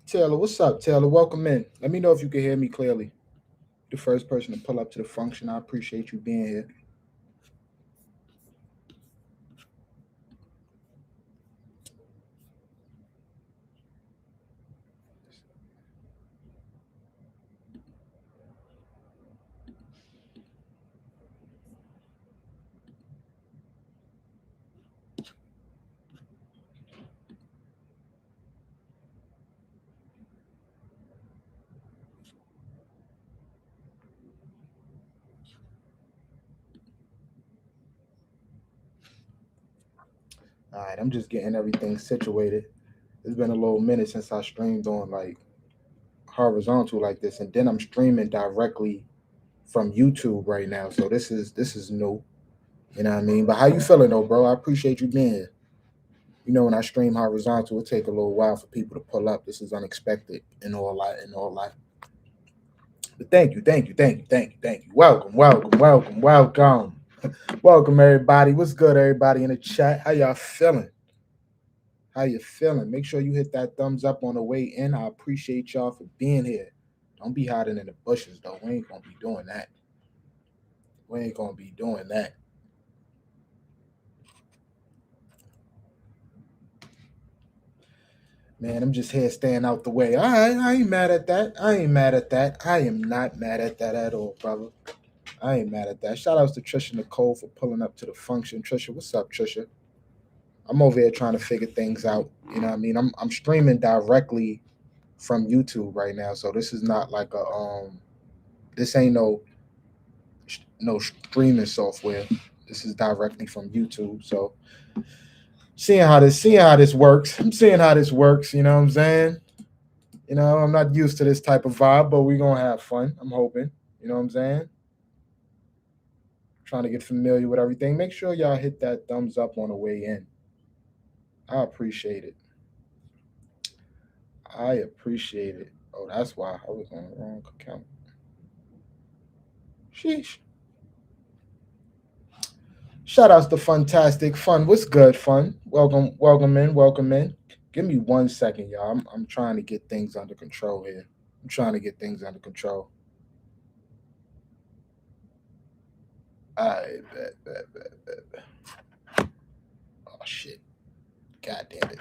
Taylor, what's up, Taylor? Welcome in. Let me know if you can hear me clearly. The first person to pull up to the function. I appreciate you being here. All right, I'm just getting everything situated. It's been a little minute since I streamed on like horizontal like this, and then I'm streaming directly from YouTube right now. So this is new. You know what I mean? But how you feeling though, bro? I appreciate you being here. You know, when I stream horizontal, it take a little while for people to pull up. This is unexpected and all that and all that. But thank you. Welcome. Welcome everybody. What's good, everybody in the chat? How y'all feeling? How you feeling? Make sure you hit that thumbs up on the way in. I appreciate y'all for being here. Don't be hiding in the bushes though. We ain't gonna be doing that. We ain't gonna be doing that. Man, I'm just here staying out the way. All right, I ain't mad at that. I ain't mad at that. I am not mad at that at all, brother. I ain't mad at that. Shout outs to Trisha Nicole for pulling up to the function. Trisha, what's up, Trisha? I'm over here trying to figure things out. You know what I mean? I'm streaming directly from YouTube right now, so this is not like a this ain't no streaming software. This is directly from YouTube. So seeing how this works. I'm seeing how this works, you know what I'm saying? You know, I'm not used to this type of vibe, but we're gonna have fun. I'm hoping. You know what I'm saying? Trying to get familiar with everything. Make sure y'all hit that thumbs up on the way in. I appreciate it. I appreciate it. Oh, that's why I was on the wrong account. Sheesh. Shout outs to Fantastic Fun. What's good, Fun? Welcome in. Give me 1 second, y'all. I'm trying to get things under control here. I'm trying to get things under control. I bet. Oh shit. God damn it.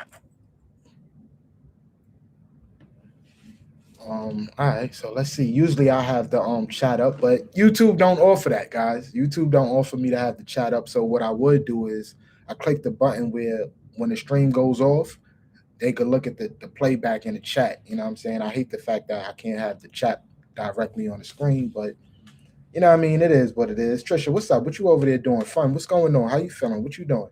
All right, so let's see. Usually I have the chat up, but YouTube don't offer that, guys. YouTube don't offer me to have the chat up. So what I would do is I click the button where when the stream goes off, they could look at the playback in the chat. You know what I'm saying? I hate the fact that I can't have the chat directly on the screen, but you know what I mean? It is what it is. Trisha, what's up? What you over there doing? Fun. What's going on? How you feeling? What you doing?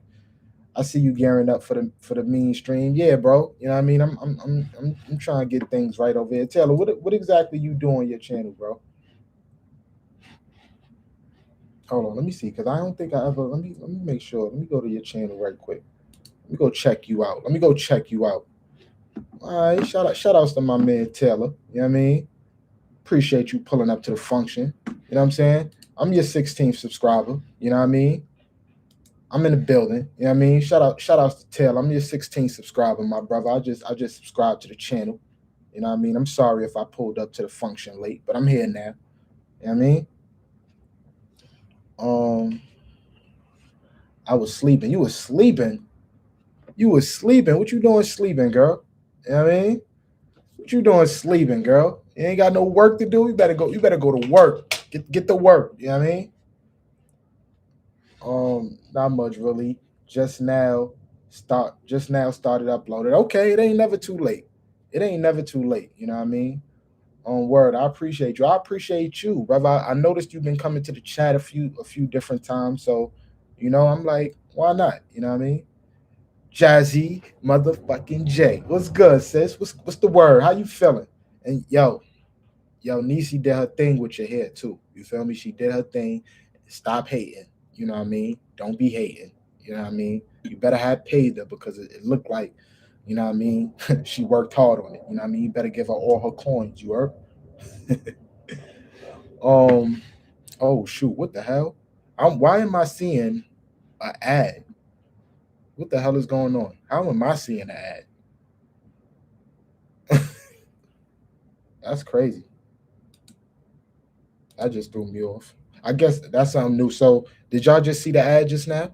I see you gearing up for the mean stream. Yeah, bro. You know what I mean? I'm trying to get things right over here. Taylor, what exactly you do on your channel, bro? Hold on, let me see, cause I don't think I ever. Let me make sure. Let me go to your channel right quick. Let me go check you out. Let me go check you out. All right, shout outs to my man Taylor. You know what I mean? Appreciate you pulling up to the function. You know what I'm saying? I'm your 16th subscriber. You know what I mean? I'm in the building. You know what I mean? Shout outs to Taylor. I'm your 16th subscriber, my brother. I just subscribed to the channel. You know what I mean? I'm sorry if I pulled up to the function late, but I'm here now. You know what I mean? Um, I was sleeping. You was sleeping. You was sleeping. What you doing sleeping, girl? You know what I mean? What you doing sleeping, girl? You ain't got no work to do. You better go to work. Get to work. You know what I mean? Not much really. Just now started uploaded. Okay, it ain't never too late. It ain't never too late. You know what I mean? On word, I appreciate you. I appreciate you, brother. I noticed you've been coming to the chat a few different times. So, I'm like, why not? You know what I mean? Jazzy motherfucking J. What's good, sis? What's the word? How you feeling? And yo, Nisi did her thing with your hair too. You feel me? She did her thing. Stop hating. You know what I mean? Don't be hating. You know what I mean? You better have paid her because it looked like, you know what I mean? She worked hard on it. You know what I mean? You better give her all her coins. You heard? um. Oh shoot! What the hell? Why am I seeing an ad? What the hell is going on? How am I seeing an ad? That's crazy. That just threw me off. I guess that's something new. So did y'all just see the ad just now?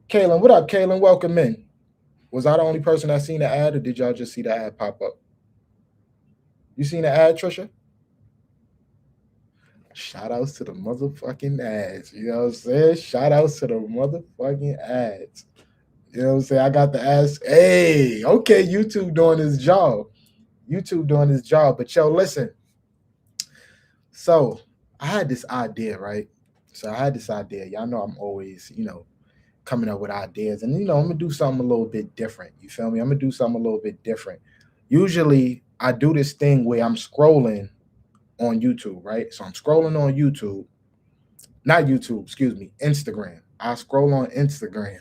Kaylin, what up, Kaylin? Welcome in. Was I the only person that seen the ad, or did y'all just see the ad pop up? You seen the ad, Trisha? Shout outs to the motherfucking ads. You know what I'm saying? Shout outs to the motherfucking ads. You know what I'm saying? I got the ads. Hey, okay, YouTube doing his job. YouTube doing his job. But yo, listen. So I had this idea, right? So I had this idea. Y'all know I'm always, coming up with ideas. And I'm gonna do something a little bit different. You feel me? I'm gonna do something a little bit different. Usually I do this thing where I'm scrolling on YouTube, right? So I'm scrolling on YouTube, not YouTube, excuse me, Instagram. I scroll on Instagram,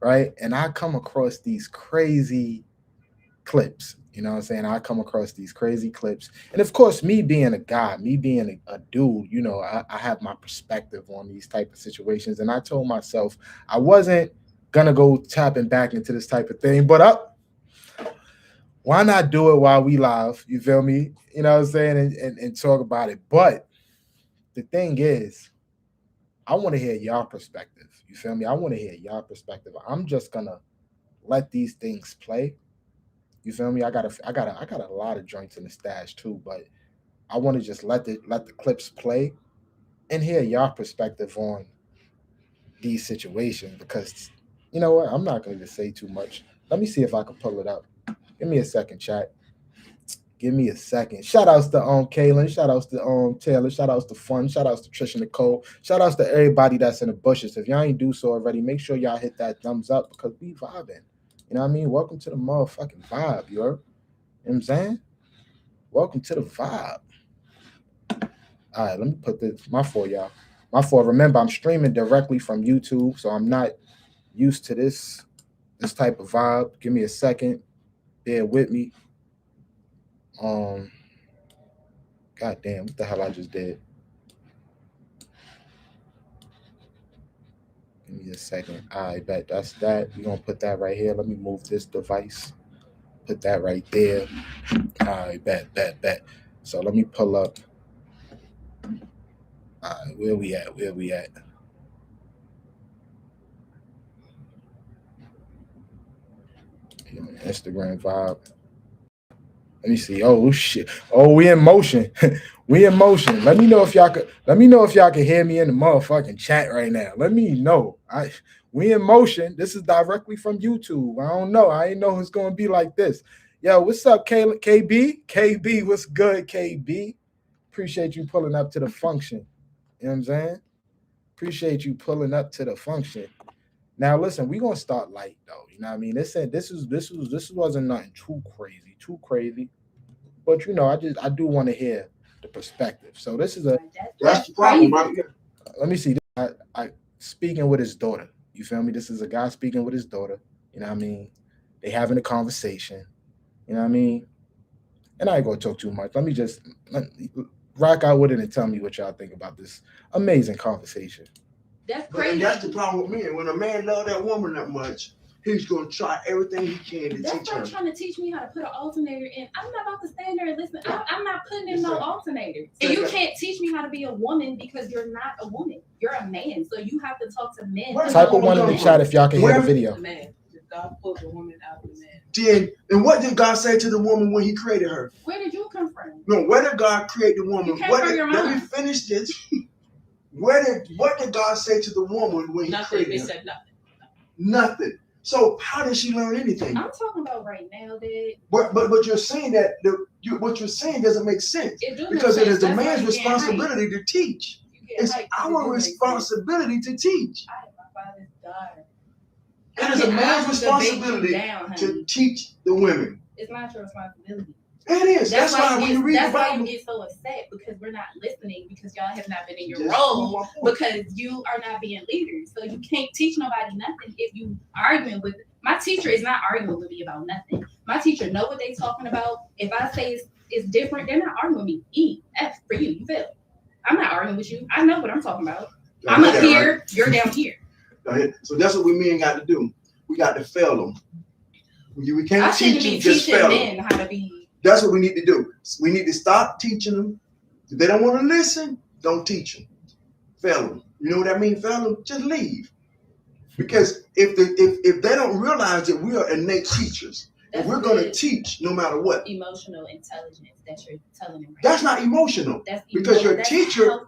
right? And I come across these crazy clips. You know what I'm saying? I come across these crazy clips. And of course, me being a guy, me being a dude, I have my perspective on these type of situations. And I told myself I wasn't gonna go tapping back into this type of thing, but why not do it while we live? You feel me? You know what I'm saying? And talk about it. But the thing is, I want to hear y'all perspective. You feel me? I want to hear y'all perspective. I'm just gonna let these things play. You feel me? I got a lot of joints in the stash too, but I want to just let the clips play and hear y'all perspective on these situations, because you know what? I'm not gonna just say too much. Let me see if I can pull it up. Give me a second, chat. Give me a second. Shout outs to Kaylin. Shout outs to Taylor. Shout outs to Fun. Shout outs to Trisha Nicole. Shout outs to everybody that's in the bushes. If y'all ain't do so already, make sure y'all hit that thumbs up, because we vibing. You know what I mean? Welcome to the motherfucking vibe, you heard? You know what I'm saying? Welcome to the vibe. All right, let me put this, my fault, y'all. My fault. Remember, I'm streaming directly from YouTube, so I'm not used to this type of vibe. Give me a second. Bear with me. God damn, what the hell I just did? Give me a second. I bet that's that. We're gonna put that right here. Let me move this device. Put that right there. I bet. So let me pull up. All right, where we at? Instagram vibe. Let me see. Oh shit. Oh, we in motion. We in motion. Let me know if y'all can hear me in the motherfucking chat right now. Let me know. We in motion. This is directly from YouTube. I don't know. I ain't know it's gonna be like this. Yo, what's up, KB? KB, what's good, KB? Appreciate you pulling up to the function. You know what I'm saying? Appreciate you pulling up to the function. Now listen, we're gonna start light though. You know what I mean? This wasn't nothing too crazy. But I do want to hear the perspective. So this is that's the problem right here. Let me see. I speaking with his daughter. You feel me? This is a guy speaking with his daughter. You know what I mean? They having a conversation. You know what I mean? And I ain't gonna talk too much. Let me just rock out with it and tell me what y'all think about this amazing conversation. That's crazy. And that's the problem with men. When a man love that woman that much, he's gonna try everything he can to teach her. That's like trying to teach me how to put an alternator in. I'm not about to stand there and listen. I'm not putting in no alternator. And you can't teach me how to be a woman because you're not a woman. You're a man, so you have to talk to men. Type of one in the chat if y'all can hear the video. Man, God pulled the woman out of the man. And what did God say to the woman when He created her? Where did you come from? No, where did God create the woman? You came from your mom. Let me finish this. What did God say to the woman when He created her? He said nothing. Nothing. So how did she learn anything? I'm talking about right now, Dad. But you're saying that what you're saying doesn't make sense, because it is the man's responsibility to teach. It's our responsibility to teach. I am my father's daughter. It is a man's responsibility to teach the women. It's not your responsibility. It is. That's why when you read the Bible, that's why you get so upset, because we're not listening, because y'all have not been in your role, because you are not being leaders. So you can't teach nobody nothing if you arguing with. My teacher is not arguing with me about nothing. My teacher know what they talking about. If I say it's different, they're not arguing with me. E, F for you. You feel? I'm not arguing with you. I know what I'm talking about. I'm up here. Right? You're down here. So that's what we men got to do. We got to fail them. We can't teach you, just fail them. Men how to be That's what we need to do. We need to stop teaching them. If they don't want to listen, don't teach them. Fail them. You know what I mean? Fail them. Just leave. Because if they don't realize that we are innate teachers, and we're going to teach no matter what. Emotional intelligence that you're telling them. Right that's now. Not emotional. Because your teacher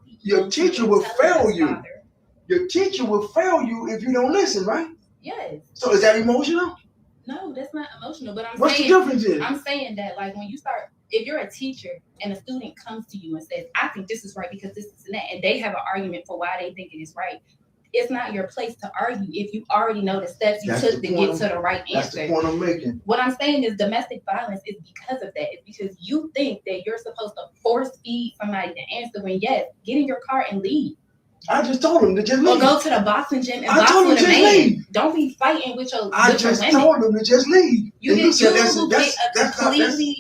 will fail you. Father. Your teacher will fail you if you don't listen, right? Yes. So is that emotional? No, that's not emotional. But what's the difference? I'm saying that, like, when you start, if you're a teacher and a student comes to you and says, "I think this is right because this is that," and they have an argument for why they think it is right. It's not your place to argue if you already know the steps you took to get to the right answer. That's the point I'm making. What I'm saying is domestic violence is because of that. It's because you think that you're supposed to force feed somebody the answer when, yes, get in your car and leave. I just told him to just leave. Or go to the boxing gym and box with a man. Leave. Don't be fighting with your I just told him to just leave. You said that's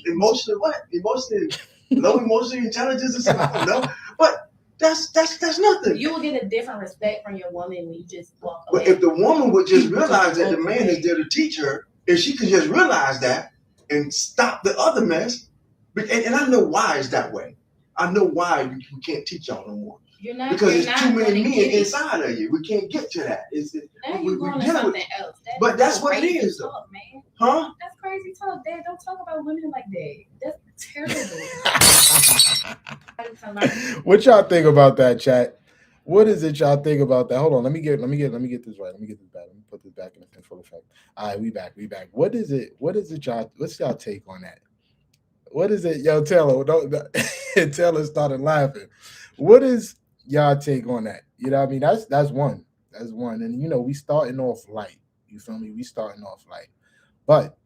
emotional. What? Emotional, low emotional intelligence or something. I don't know. But that's nothing. You will get a different respect from your woman when you just walk away. But if the woman would just realize that the man is there to teach her, if she could just realize that and stop the other mess, and I know why it's that way. I know why we can't teach y'all no more. Because there's too many men inside of you. We can't get to that. Now you're going to something else. But that's what it is, though. Talk, man. Huh? That's crazy talk, Dad. Don't talk about women like that. That's terrible. What y'all think about that, chat? What is it y'all think about that? Hold on, let me get this right. Let me get this back. Let me put this back in full effect. All right, we back. What is it, y'all? What's y'all take on that? What is it, yo? Taylor, Taylor started laughing. What is y'all take on that? You know what I mean? That's one. And we starting off light. You feel me? We starting off light. But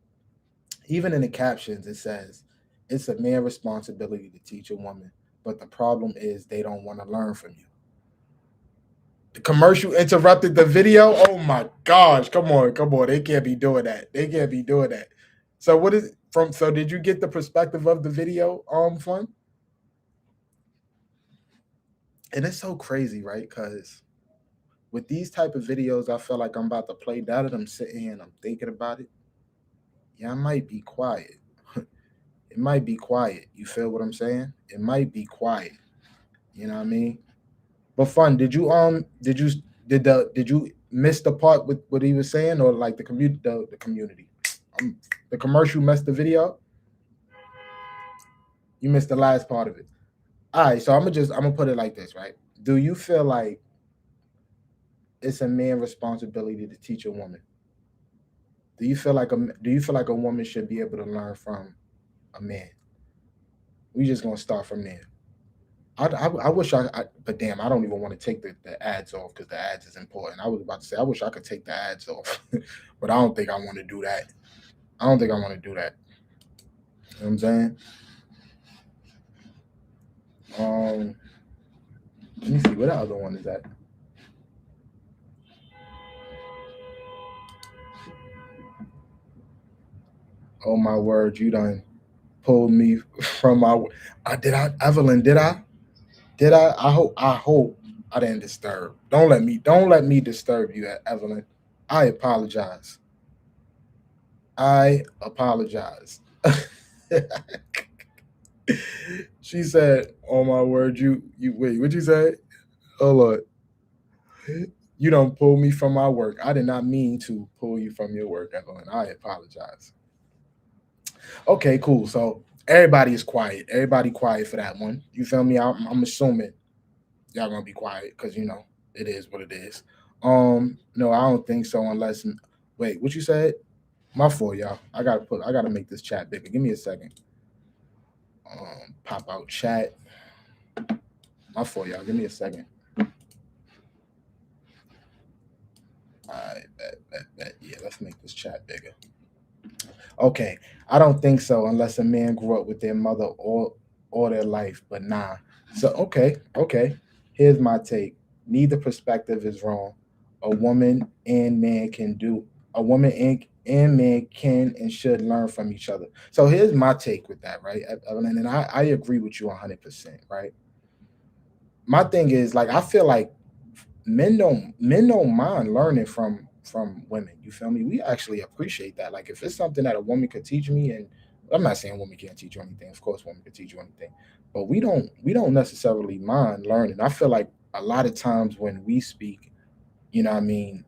even in the captions, it says it's a man's responsibility to teach a woman. But the problem is they don't want to learn from you. The commercial interrupted the video. Oh my gosh. Come on. They can't be doing that. So what is from? So did you get the perspective of the video, Fun? And it's so crazy, right? Because with these type of videos, I feel like I'm about to play. Now that I'm sitting here and I'm thinking about it, yeah, I might be quiet. It might be quiet. You feel what I'm saying? It might be quiet. You know what I mean? But Fun, did you miss the part with what he was saying, or like the community? The commercial messed the video. You missed the last part of it. All right, so I'm gonna put it like this, right? Do you feel like it's a man's responsibility to teach a woman? Do you feel like a woman should be able to learn from a man? We just gonna start from there. I wish but damn, I don't even want to take the ads off because the ads is important. I was about to say I wish I could take the ads off, but I don't think I want to do that. You know what I'm saying? Let me see what the other one is that. Oh my word, you done pulled me from my. Evelyn? Did I? I hope I didn't disturb. Don't let me disturb you, Evelyn. I apologize. She said, "Oh my word, you wait. What'd you say? Hold on. You don't pull me from my work. I did not mean to pull you from your work, Evelyn. I apologize." Okay, cool. So everybody is quiet. Everybody quiet for that one. You feel me? I'm assuming y'all gonna be quiet because it is what it is. No, I don't think so. Unless, wait, what you said? My fault, y'all. I gotta make this chat bigger. Give me a second. Pop out chat. My fault, y'all. Give me a second. Alright, bet. Yeah, let's make this chat bigger. Okay, I don't think so unless a man grew up with their mother all their life, but nah. So okay. Here's my take. Neither perspective is wrong. A woman and man can and should learn from each other. So here's my take with that, right? And I agree with you 100%, right? My thing is, like, I feel like men don't mind learning from women. You feel me? We actually appreciate that. Like, if it's something that a woman could teach me, and I'm not saying women can't teach you anything. Of course, women can teach you anything, but we don't necessarily mind learning. I feel like a lot of times when we speak, you know what I mean,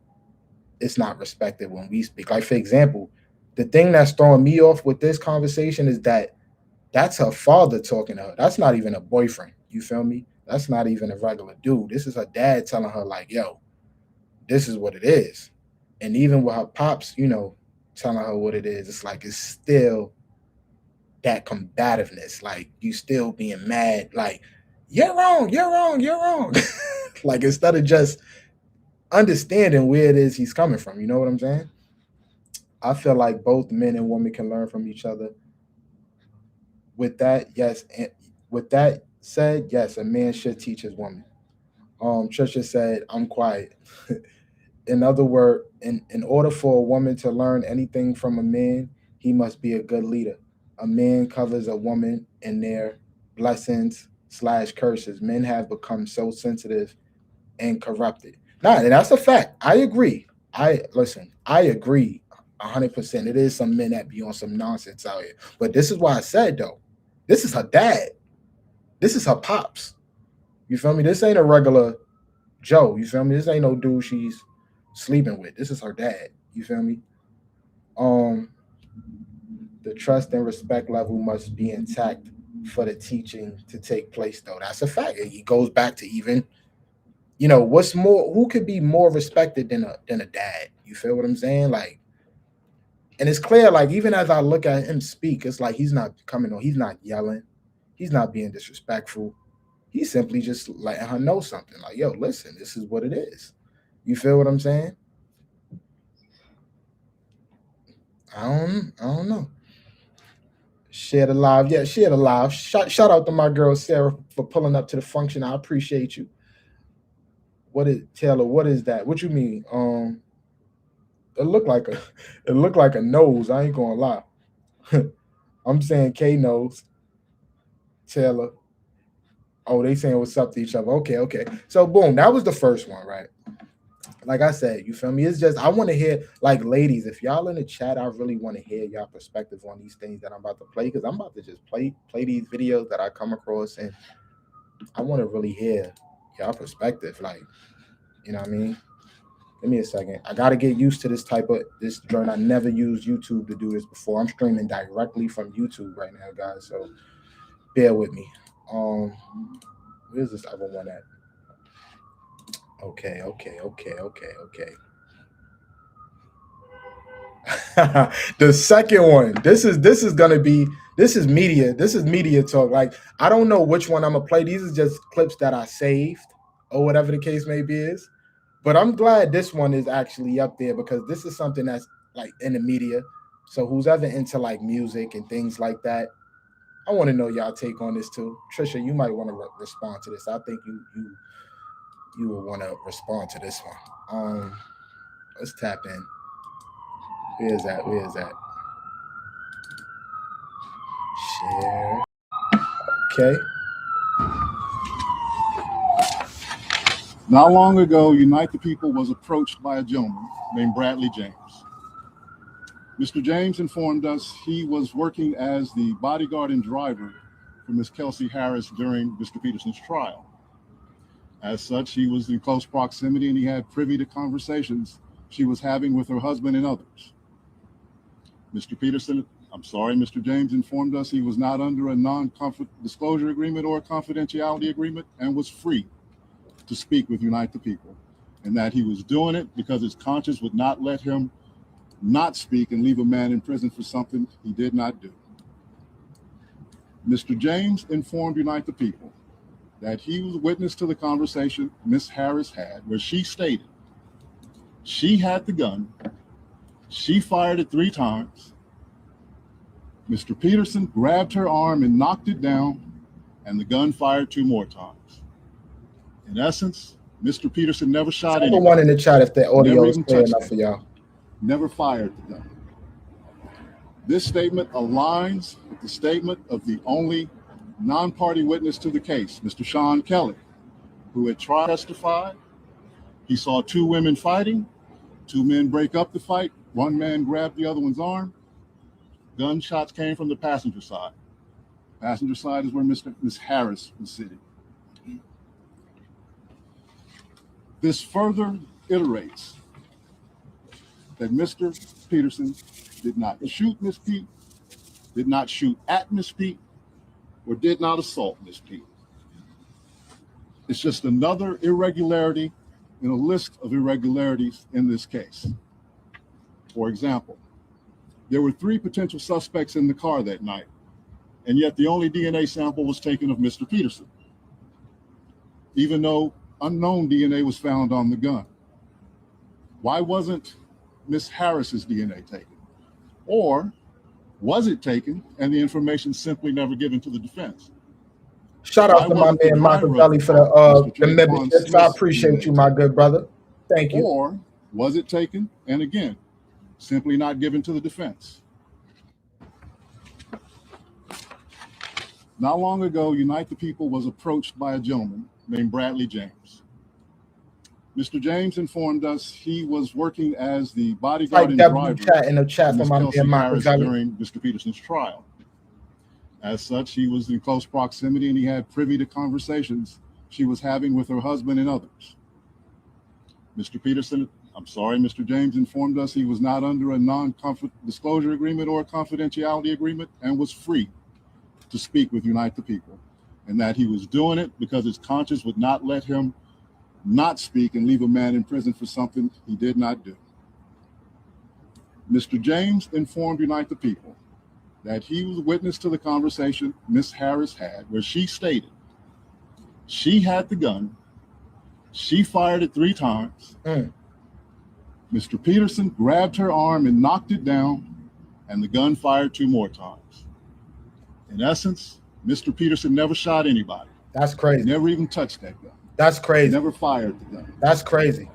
it's not respected when we speak. Like for example, the thing that's throwing me off with this conversation is that that's her father talking to her. That's not even a boyfriend. You feel me? That's not even a regular dude. This is her dad telling her like, "Yo, this is what it is." And even with her pops, telling her what it is, it's like it's still that combativeness. Like you still being mad, like, you're wrong, you're wrong, you're wrong. Like instead of just understanding where it is he's coming from. You know what I'm saying? I feel like both men and women can learn from each other. With that, yes. And with that said, yes, a man should teach his woman. Trisha said, I'm quiet. In other words, in order for a woman to learn anything from a man, he must be a good leader. A man covers a woman in their blessings slash curses. Men have become so sensitive and corrupted. Nah, and that's a fact. I agree. I agree 100%. It is some men that be on some nonsense out here. But this is why I said though, this is her dad. This is her pops. You feel me? This ain't a regular Joe. You feel me? This ain't no dude she's sleeping with. This is her dad. You feel me? Um, the trust and respect level must be intact for the teaching to take place, though. That's a fact. It goes back to even, what's more, who could be more respected than a dad? You feel what I'm saying? Like, and it's clear, like, even as I look at him speak, it's like he's not coming on, he's not yelling, he's not being disrespectful. He's simply just letting her know something. Like, yo, listen, this is what it is. You feel what I'm saying? I don't know. Share the live. Yeah, share the live. Shout out to my girl Sarah for pulling up to the function. I appreciate you. What is Taylor? What is that? What you mean? It looked like a nose. I ain't gonna lie. I'm saying K nose. Taylor. Oh, they saying what's up to each other. Okay. So boom, that was the first one, right? Like I said, you feel me? It's just I want to hear, like, ladies, if y'all in the chat, I really want to hear y'all perspective on these things that I'm about to play, because I'm about to just play these videos that I come across, and I want to really hear y'all perspective. Like, you know what I mean? Give me a second. I gotta get used to this journey. I never used YouTube to do this before. I'm streaming directly from YouTube right now, guys. So bear with me. Where's this other one at? Okay. The second one. This is media. This is media talk. Like, I don't know which one I'm gonna play. These are just clips that I saved or whatever the case may be is. But I'm glad this one is actually up there, because this is something that's like in the media. So who's ever into like music and things like that, I want to know y'all take on this too. Trisha, you might want to respond to this. I think you will want to respond to this one. Let's tap in. Where is that? Share. Okay. Not long ago, Unite the People was approached by a gentleman named Bradley James. Mr. James informed us he was working as the bodyguard and driver for Ms. Kelsey Harris during Mr. Peterson's trial. As such, he was in close proximity and he had privy to conversations she was having with her husband and others. Mr. James informed us he was not under a non-disclosure agreement or a confidentiality agreement and was free to speak with Unite the People, and that he was doing it because his conscience would not let him not speak and leave a man in prison for something he did not do. Mr. James informed Unite the People that he was witness to the conversation Ms. Harris had, where she stated she had the gun, she fired it 3 times, Mr. Peterson grabbed her arm and knocked it down, and the gun fired 2 more times. In essence, Mr. Peterson never shot anyone. One in the chat if the audio is clear enough for y'all. Never fired the gun. This statement aligns with the statement of the only non-party witness to the case, Mr. Sean Kelly, who had testified. He saw 2 women fighting, 2 men break up the fight, 1 man grabbed the other one's arm, Gunshots came from the passenger side. Passenger side is where Miss Harris was sitting. This further iterates that Mr. Peterson did not shoot Miss Pete, did not shoot at Miss Pete, or did not assault Miss Pete. It's just another irregularity in a list of irregularities in this case. For example, there were 3 potential suspects in the car that night, and yet the only DNA sample was taken of Mr. Peterson, even though unknown DNA was found on the gun. Why wasn't Miss Harris's DNA taken? Or was it taken and the information simply never given to the defense? Shout out to my man Machiavelli for the memberships. I appreciate you, my good brother. Thank you. Or was it taken and again, simply not given to the defense? Not long ago, Unite the People was approached by a gentleman named Bradley James. Mr. James informed us he was working as the bodyguard and driver in the chat for my man Machiavelli during Mr. Peterson's trial. As such, he was in close proximity and he had privy to conversations she was having with her husband and others. Mr. James informed us he was not under a non-disclosure agreement or a confidentiality agreement and was free to speak with Unite the People, and that he was doing it because his conscience would not let him not speak and leave a man in prison for something he did not do. Mr. James informed Unite the People that he was witness to the conversation Miss Harris had, where she stated she had the gun, she fired it 3 times. Mr. Peterson grabbed her arm and knocked it down, and the gun fired 2 more times. In essence, Mr. Peterson never shot anybody. That's crazy. Never even touched that gun. That's crazy. Never fired the gun. That's crazy.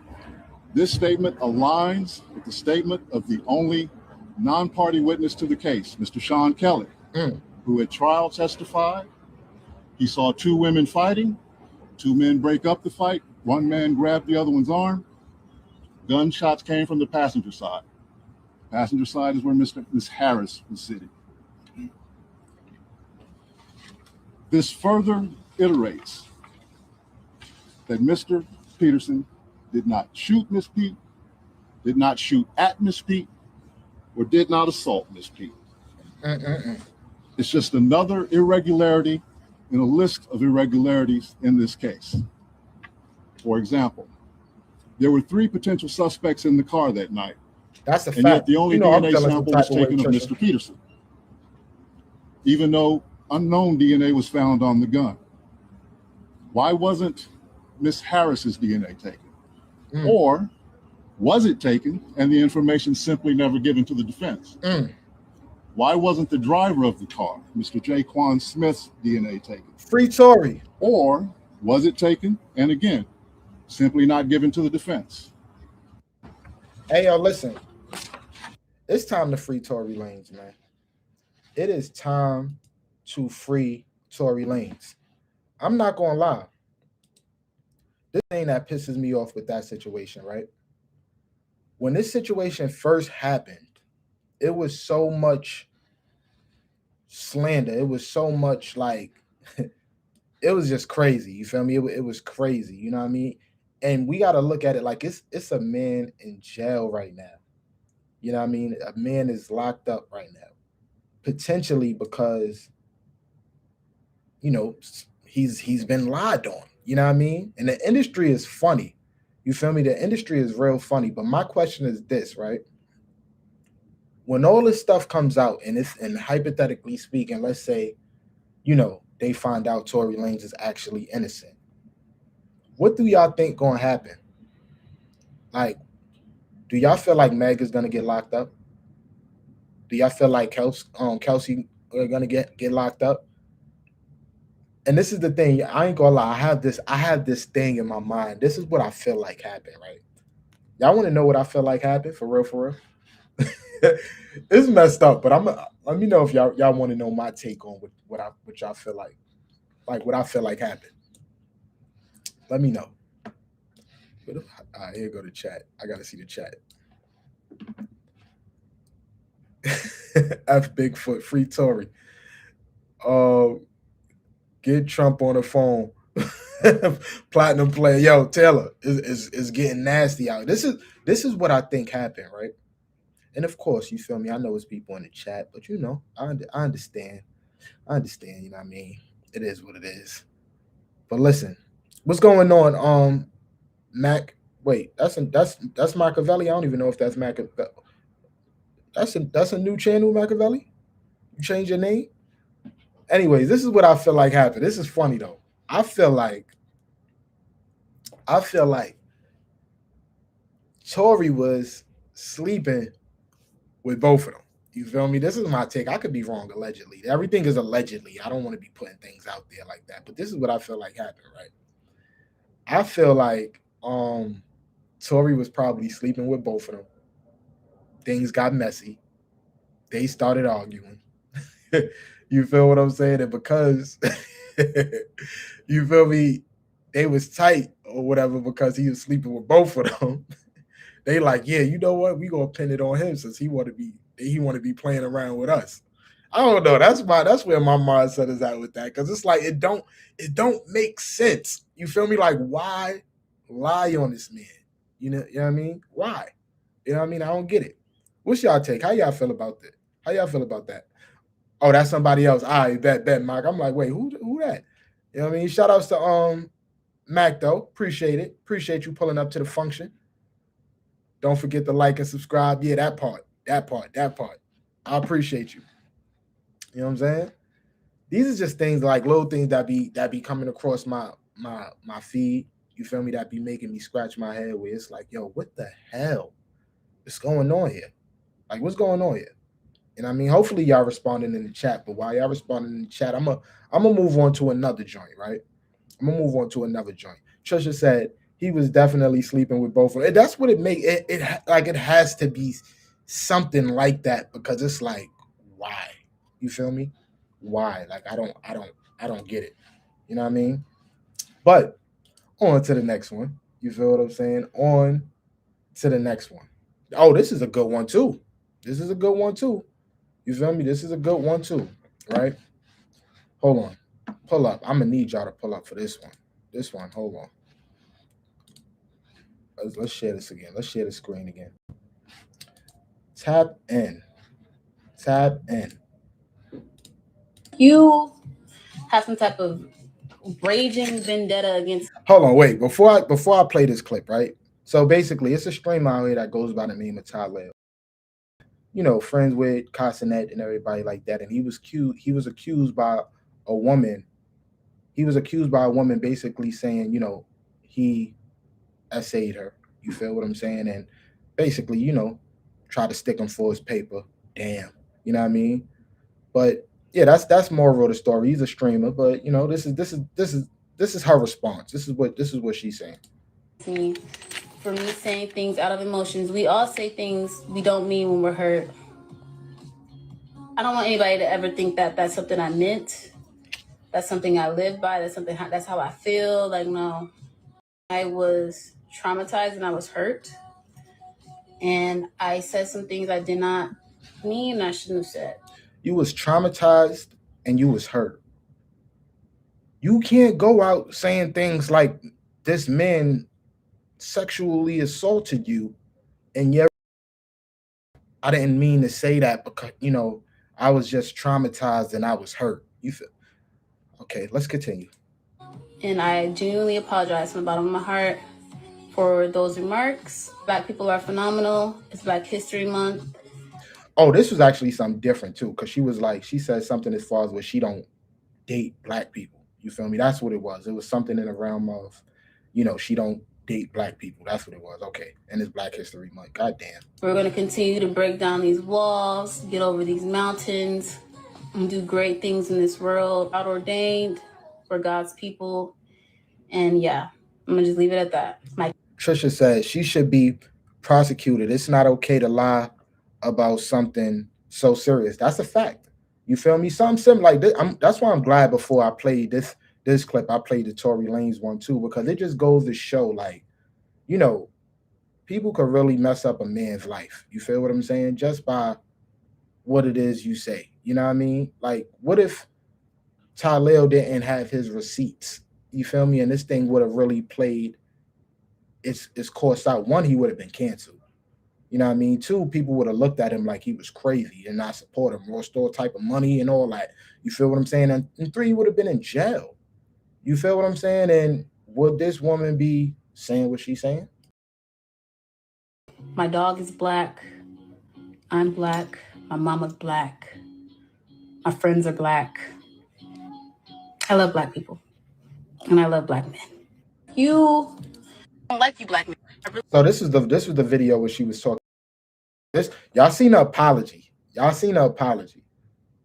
This statement aligns with the statement of the only non-party witness to the case, Mr. Sean Kelly, who at trial testified he saw 2 women fighting, 2 men break up the fight, 1 man grabbed the other one's arm. Gunshots came from the passenger side. Passenger side is where Miss Harris was sitting. This further iterates that Mr. Peterson did not shoot Miss Pete, did not shoot at Miss Pete, or did not assault Miss Pete. It's just another irregularity in a list of irregularities in this case. For example, there were 3 potential suspects in the car that night. That's a and fact. Yet the only DNA sample was taken of Mr. Peterson, even though unknown DNA was found on the gun. Why wasn't Miss Harris's DNA taken? Or was it taken and the information simply never given to the defense? Why wasn't the driver of the car, Mr. Jaquan Smith's DNA taken? Free Tory. Or was it taken and again, simply not given to the defense? Hey, yo, listen. It's time to free Tory Lanez, man. It is time to free Tory Lanez. I'm not gonna lie. This thing that pisses me off with that situation, right? When this situation first happened, it was so much slander. It was so much like, it was just crazy. You feel me? It was crazy. You know what I mean? And we got to look at it like it's a man in jail right now. You know what I mean? A man is locked up right now, potentially because, you know, he's been lied on. You know what I mean? And the industry is funny. You feel me? The industry is real funny. But my question is this, right? When all this stuff comes out, and hypothetically speaking, let's say, you know, they find out Tory Lanez is actually innocent. What do y'all think gonna happen? Like, do y'all feel like Meg is gonna get locked up? Do y'all feel like Kelsey are gonna get locked up? And this is the thing. I ain't gonna lie. I have this thing in my mind. This is what I feel like happened, right? Y'all want to know what I feel like happened for real? For real? It's messed up, but let me know if y'all want to know my take on what y'all feel like what I feel like happened. Let me know. Here go the chat. I gotta see the chat. F Bigfoot, free Tory. Uh, get Trump on the phone. Platinum player, yo, Taylor is getting nasty out. This is what I think happened, right? And of course, you feel me. I know it's people in the chat, but I understand. I understand. You know what I mean? It is what it is. But listen, what's going on? Mac. Wait, that's Machiavelli. I don't even know if that's Machiavelli. That's a new channel, Machiavelli. You changed your name. Anyways, this is what I feel like happened. This is funny though. I feel like Tory was sleeping with both of them. You feel me? This is my take. I could be wrong, allegedly. Everything is allegedly. I don't want to be putting things out there like that. But this is what I feel like happened, right? I feel like Tory was probably sleeping with both of them. Things got messy. They started arguing. You feel what I'm saying? And because you feel me, they was tight or whatever because he was sleeping with both of them. They like, yeah, you know what? We gonna pin it on him since he want to be playing around with us. I don't know. That's where my mindset is at with that, because it's like it don't make sense. You feel me? Like, why lie on this man? You know what I mean? Why? You know what I mean? I don't get it. What's y'all take? How y'all feel about that? How y'all feel about that? Oh, that's somebody else. All right, bet, Mike. I'm like, wait, who that? You know what I mean? Shout outs to Mac though. Appreciate it. Appreciate you pulling up to the function. Don't forget to like and subscribe. Yeah, that part. I appreciate you. You know what I'm saying? These are just things like little things that be coming across my feed. You feel me? That be making me scratch my head where it's like, yo, what the hell is going on here? Like, what's going on here? And I mean, hopefully y'all responding in the chat. But while y'all responding in the chat, I'm gonna move on to another joint, right? I'm gonna move on to another joint. Trisha said he was definitely sleeping with both of them. That's what it make it. It has to be something like that, because it's like, why? You feel me? Why? Like, I don't get it. You know what I mean? But on to the next one. You feel what I'm saying? On to the next one. Oh, this is a good one too. You feel me? This is a good one too, right? Hold on. Pull up. I'm gonna need y'all to pull up for this one. This one. Hold on. Let's share this again. Let's share the screen again. Tap in. You have some type of raging vendetta against. Hold on, wait. Before I play this clip, right? So basically, it's a streamer out here that goes by the name of Tyler. You know, friends with Casanet and everybody like that. And he was accused by a woman. He was accused by a woman basically saying, you know, he essayed her. You feel what I'm saying? And basically, you know, try to stick him for his paper. Damn. You know what I mean? But yeah, that's moral of the story. He's a streamer, but you know, this is her response. This is what she's saying. For me saying things out of emotions. We all say things we don't mean when we're hurt. I don't want anybody to ever think that that's something I meant. That's something I live by. That's how I feel. Like, no. I was traumatized and I was hurt. And I said some things I did not mean I shouldn't have said. You was traumatized and you was hurt. You can't go out saying things like this man sexually assaulted you, and yet I didn't mean to say that because, you know, I was just traumatized and I was hurt. You feel? Okay, let's continue. And I genuinely apologize from the bottom of my heart for those remarks. Black people are phenomenal. It's Black History Month. Oh, this was actually something different too, because she said something as far as where she don't date Black people. You feel me? That's what it was. It was something in the realm of, you know, she don't date Black people. That's what it was. Okay. And it's Black History Month. God damn. We're going to continue to break down these walls, get over these mountains, and do great things in this world. God ordained for God's people. And yeah, I'm going to just leave it at that. Trisha says she should be prosecuted. It's not okay to lie about something so serious. That's a fact. You feel me? Something similar like this. That's why I'm glad before I played this clip, I played the Tory Lanez one too, because it just goes to show, like, you know, people could really mess up a man's life. You feel what I'm saying? Just by what it is you say. You know what I mean? Like, what if Tylell didn't have his receipts? You feel me? And this thing would have really played its course out. One, he would have been canceled. You know what I mean? Two, people would have looked at him like he was crazy and not support him, restore type of money and all that. You feel what I'm saying? And three, he would have been in jail. You feel what I'm saying? And would this woman be saying what she's saying? My dog is black. I'm black. My mama's black. My friends are black. I love black people. And I love black men. You don't like you black men. So this was the video where she was talking. Y'all seen her apology. Y'all seen her apology.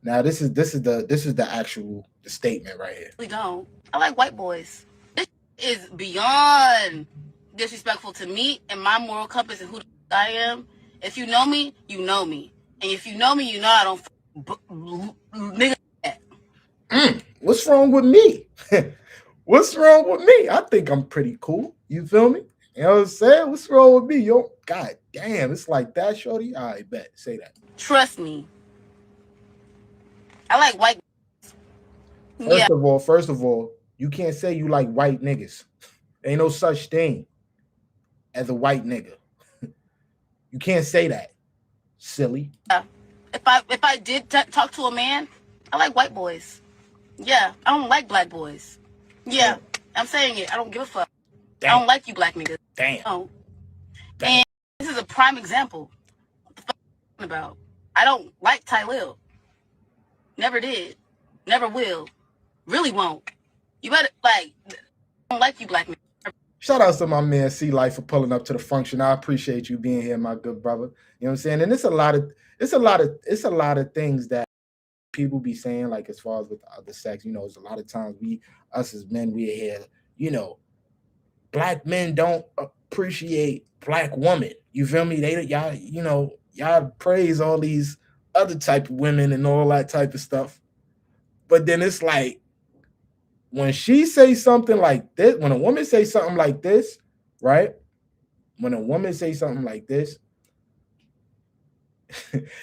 Now this is the actual statement right here. Really don't. I like white boys. This is beyond disrespectful to me and my moral compass and who I am. If you know me, you know me. And if you know me, you know I don't nigga. What's wrong with me? What's wrong with me? I think I'm pretty cool. You feel me? You know what I'm saying? What's wrong with me? Yo, god damn, it's like that, shorty. I bet. Say that. Trust me. I like white. First of all, you can't say you like white niggas. Ain't no such thing as a white nigga. You can't say that. Silly. Yeah. If I did talk to a man, I like white boys. Yeah, I don't like black boys. Yeah, I'm saying it. I don't give a fuck. Damn. I don't like you black niggas. Damn. No. Damn. And this is a prime example. What the fuck are you talking about? I don't like Tylell. Never did. Never will. Really won't. You better I don't like you black niggas. Shout out to my man C Life for pulling up to the function. I appreciate you being here, my good brother. You know what I'm saying? And it's a lot of things that people be saying, like as far as with the other sex, you know, it's a lot of times us as men, we hear, you know, black men don't appreciate black women. You feel me? Y'all praise all these other type of women and all that type of stuff. But then it's like, when she say something like this, when a woman say something like this, right? When a woman say something like this,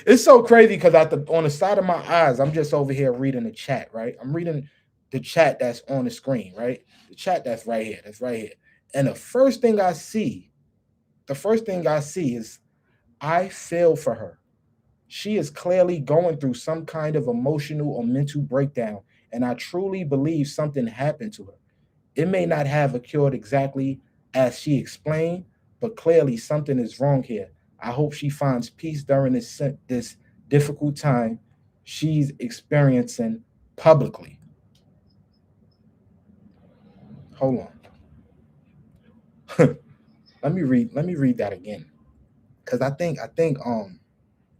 it's so crazy because on the side of my eyes, I'm just over here reading the chat, right? I'm reading the chat that's on the screen, right? The chat that's right here. That's right here. And the first thing I see is I feel for her. She is clearly going through some kind of emotional or mental breakdown, and I truly believe something happened to her. It may not have occurred exactly as she explained, but clearly something is wrong here. I hope she finds peace during this difficult time she's experiencing publicly. Hold on. Let me read that again. Because I think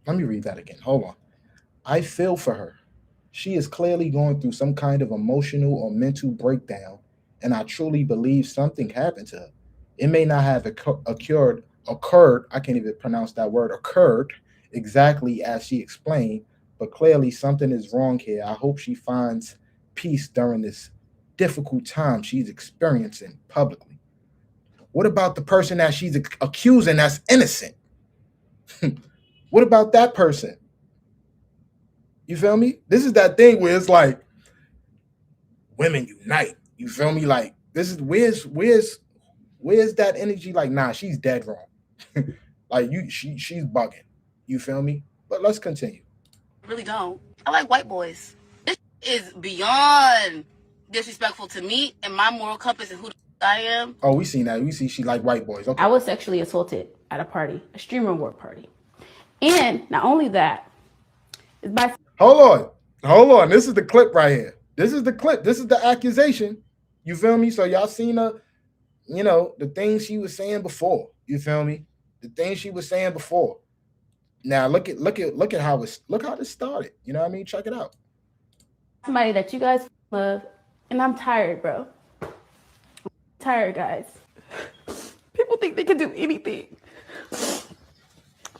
let me read that again. Hold on. I feel for her. She is clearly going through some kind of emotional or mental breakdown, and I truly believe something happened to her. It may not have occurred, I can't even pronounce that word, occurred exactly as she explained, but clearly something is wrong here. I hope she finds peace during this difficult time she's experiencing publicly. What about the person that she's accusing that's innocent? What about that person? You feel me? This is that thing where it's like women unite. You feel me? Like this is where's that energy? Like, nah, she's dead wrong. Like she's bugging. You feel me? But let's continue. I really don't. I like white boys. This is beyond disrespectful to me and my moral compass and who I am. Oh, we seen that. We see she like white boys. Okay. I was sexually assaulted at a party, a streamer work party. And not only that, it's by... Hold on. This is the clip right here. This is the clip. This is the accusation. You feel me? So y'all seen her, you know, the things she was saying before. You feel me? The things she was saying before. Now look at how this started. You know what I mean? Check it out. Somebody that you guys love, and I'm tired, bro. I'm tired, guys. People think they can do anything.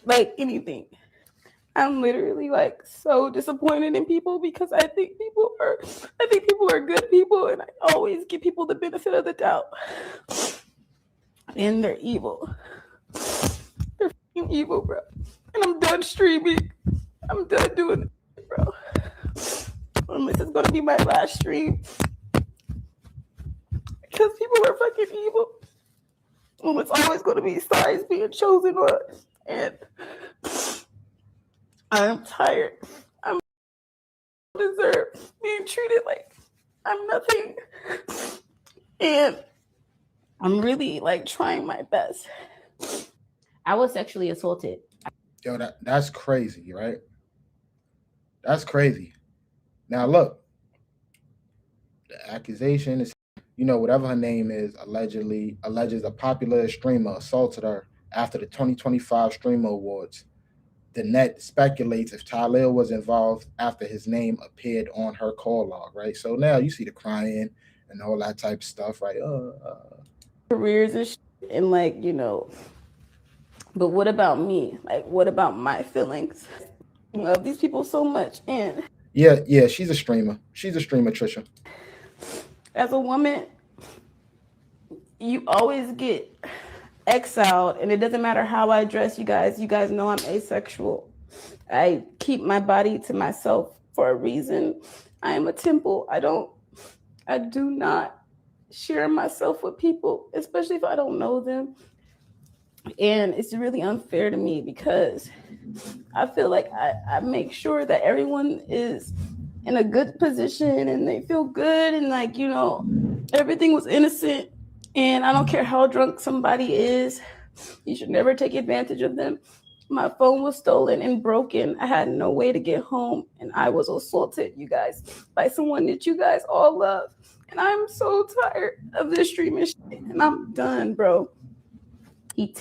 Like anything. I'm literally like so disappointed in people because I think people are good people, and I always give people the benefit of the doubt. And they're evil. They're fucking evil, bro. And I'm done streaming. I'm done doing it, bro. This is gonna be my last stream because people are fucking evil. It's always gonna be sides being chosen on, and I'm tired. I'm deserve being treated like I'm nothing, and I'm really like trying my best. I was sexually assaulted. Yo, that's crazy, right? That's crazy. Now look, the accusation is, whatever her name is, alleges a popular streamer assaulted her after the 2025 Streamer Awards. The net speculates if Talil was involved after his name appeared on her call log, right? So now you see the crying and all that type of stuff, right? Careers and shit, and like, but what about me? Like, what about my feelings? I love these people so much, and yeah, she's a streamer. She's a streamer, Trisha. As a woman, you always get exiled, and it doesn't matter how I dress. You guys know I'm asexual. I keep my body to myself for a reason. I am a temple. I do not share myself with people, especially if I don't know them. And it's really unfair to me because I feel like I make sure that everyone is in a good position and they feel good, and like, everything was innocent, and I don't care how drunk somebody is, you should never take advantage of them. My phone was stolen and broken. I had no way to get home, and I was assaulted, you guys, by someone that you guys all love. And I'm so tired of this streaming shit, and I'm done, bro. He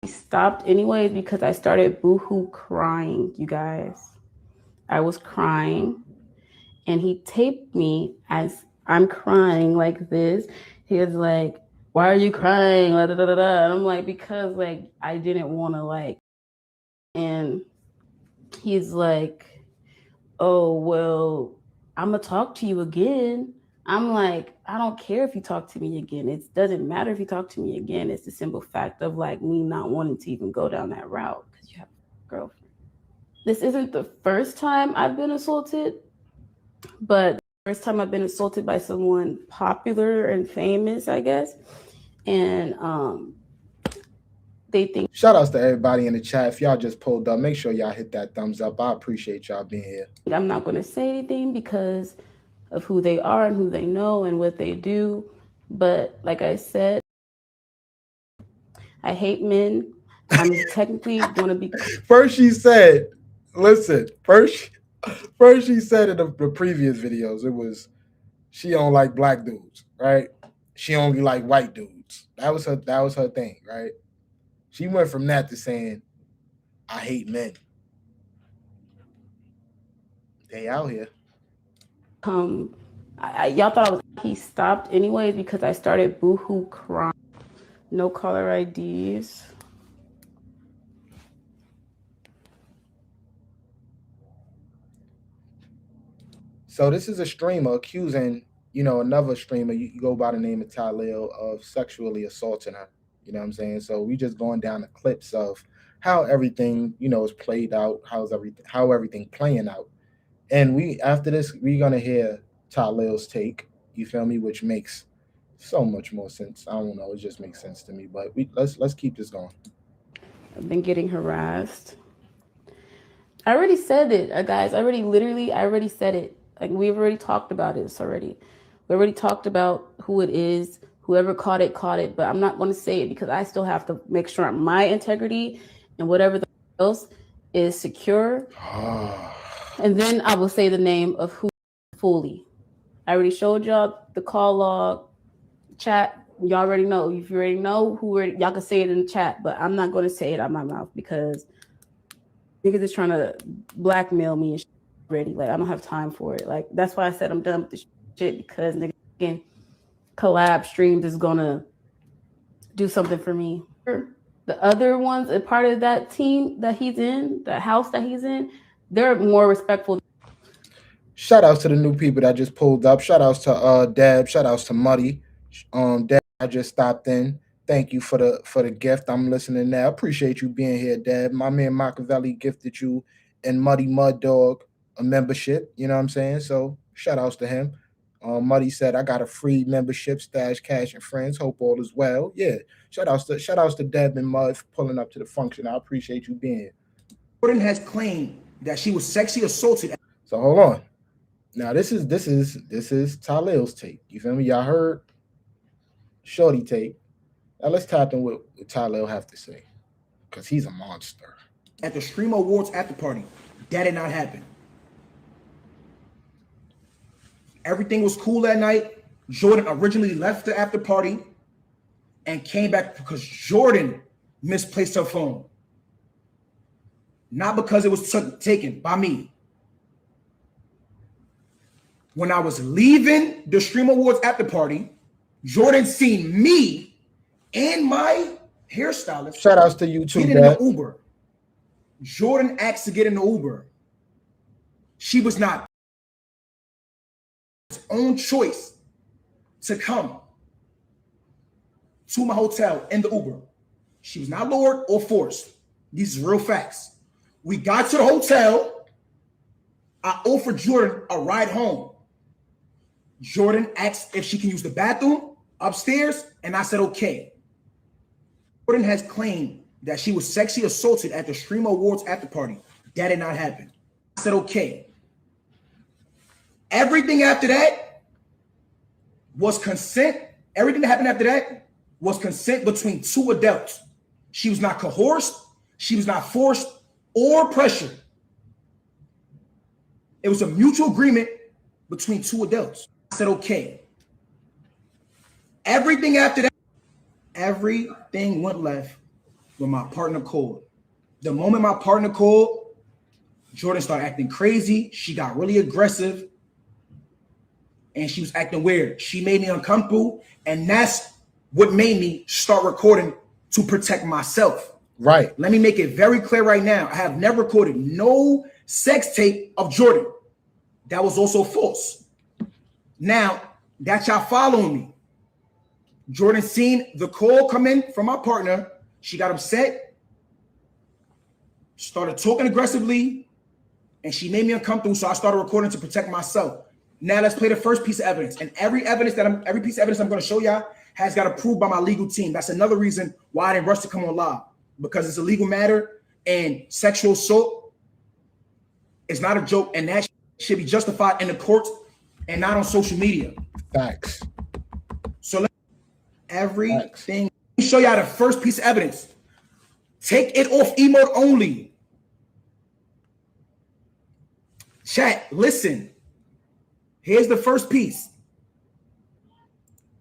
stopped anyways because I started boohoo crying, you guys. I was crying, and he taped me as I'm crying like this. He was like, "Why are you crying?" And I'm like, because like I didn't want to like. And he's like, "Oh well, I'm gonna talk to you again." I'm like, I don't care if you talk to me again. It doesn't matter if you talk to me again. It's the simple fact of like me not wanting to even go down that route because you have a girlfriend. This isn't the first time I've been assaulted, but the first time I've been assaulted by someone popular and famous, I guess. And they think. Shout outs to everybody in the chat. If y'all just pulled up, make sure y'all hit that thumbs up. I appreciate y'all being here. I'm not going to say anything because of who they are and who they know and what they do. But like I said, I hate men. I'm technically going to be. First she said, listen, first she said in the previous videos, it was she don't like black dudes, right? She only like white dudes. That was her thing, right? She went from that to saying, I hate men. They out here. Y'all thought he stopped anyways because I started boohoo crying. No caller IDs. So this is a streamer accusing, another streamer, you go by the name of Talil, of sexually assaulting her. You know what I'm saying? So we just going down the clips of how everything, is played out, how everything playing out. And after this, we're gonna hear Talil's take, you feel me, which makes so much more sense. I don't know, it just makes sense to me. But let's keep this going. I've been getting harassed. I already said it, guys. I already said it. Like we've already talked about this already. We already talked about who it is. Whoever caught it, but I'm not going to say it because I still have to make sure my integrity and whatever else is secure. And then I will say the name of who fully. I already showed y'all the call log chat. Y'all already know. If you already know y'all can say it in the chat, but I'm not going to say it out my mouth because niggas is trying to blackmail me and shit already. Like I don't have time for it. Like that's why I said I'm done with this shit because niggas again. Collab streams is gonna do something for me. The other ones, a part of that team that he's in, the house that he's in, they're more respectful. Shout outs to the new people that just pulled up. Shout outs to Deb. Shout outs to Muddy. Deb, I just stopped in. Thank you for the gift. I'm listening now. Appreciate you being here, Dad. My man Machiavelli gifted you and Muddy Mud Dog a membership. You know what I'm saying? So shout outs to him. Muddy said, I got a free membership, Stash, Cash, and Friends. Hope all is well. Yeah. Shout outs to Deb and Mud for pulling up to the function. I appreciate you being here. Jordan has claimed that she was sexually assaulted. So hold on. Now this is Talil's take. You feel me? Y'all heard Shorty take. Now let's tap in what Talil have to say, because he's a monster. At the Stream Awards after party, that did not happen. Everything was cool that night. Jordan originally left the after party and came back because Jordan misplaced her phone. Not because it was taken by me. When I was leaving the Stream Awards after party, Jordan seen me and my hairstylist. Shout outs to you too, get in the Uber. Jordan asked to get in the Uber. She was not his own choice to come to my hotel in the Uber. She was not lured or forced. These are real facts. We got to the hotel. I offered Jordan a ride home. Jordan asked if she can use the bathroom upstairs, and I said okay. Jordan has claimed that she was sexually assaulted at the Stream Awards after party. That did not happen. I said okay. Everything after that was consent. Everything that happened after that was consent between two adults. She was not coerced. She was not forced or pressured. It was a mutual agreement between two adults. I said, okay. Everything after that, everything went left when my partner called. The moment my partner called, Jordan started acting crazy. She got really aggressive. And she was acting weird. She made me uncomfortable. And that's what made me start recording to protect myself. Right. Let me make it very clear right now. I have never recorded no sex tape of Jordan. That was also false. Now, that y'all following me. Jordan seen the call come in from my partner. She got upset, started talking aggressively, and she made me uncomfortable, so I started recording to protect myself. Now let's play the first piece of evidence. And every piece of evidence I'm going to show y'all has got approved by my legal team. That's another reason why I didn't rush to come on live, because it's a legal matter and sexual assault is not a joke, and that should be justified in the courts and not on social media. Facts. So everything. Let me show y'all the first piece of evidence. Take it off emote only. Chat, listen. Here's the first piece.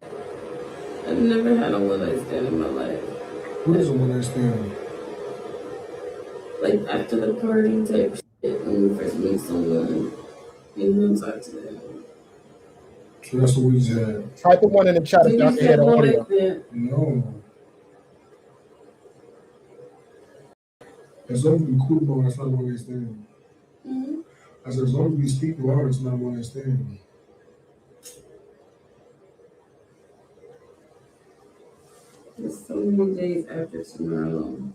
I've never had a one-night stand in my life. What is a one-night stand? Like after the party type shit, when we first meet someone, you don't talk to them. So that's what we just had. Type of one in the chat if y'all can hear the audio. No. As long as we cool about it, that's not a one-night stand. Mm-hmm. I said, as long as we speak about it, it's not a one-night stand. It's so many days after tomorrow.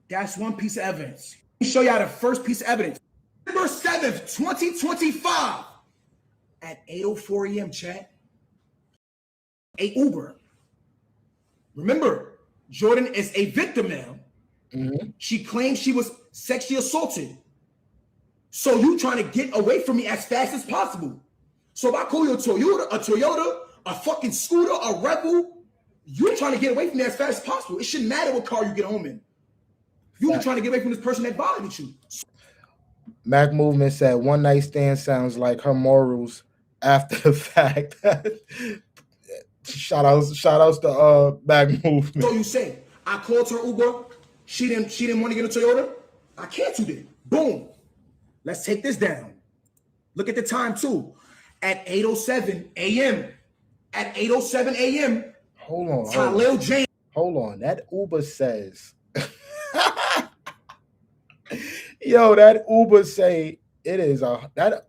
That's one piece of evidence. Let me show y'all the first piece of evidence. December 7th, 2025 at 8:04 a.m. chat. A Uber. Remember, Jordan is a victim now. Mm-hmm. She claims she was sexually assaulted. So you trying to get away from me as fast as possible. So if I call you a Toyota, a fucking scooter, a Rebel, you're trying to get away from me as fast as possible. It shouldn't matter what car you get home in. You were trying to get away from this person that bothered you. Mac Movement said one night stand sounds like her morals after the fact. Shout outs to Mac Movement. So you say I called her Uber, she didn't want to get a Toyota. I canceled it. Boom. Let's take this down. Look at the time too. At 8:07 a.m. At 8:07 a.m. Hold on. Talil James. Hold on. That Uber says. Yo, that Uber say It is that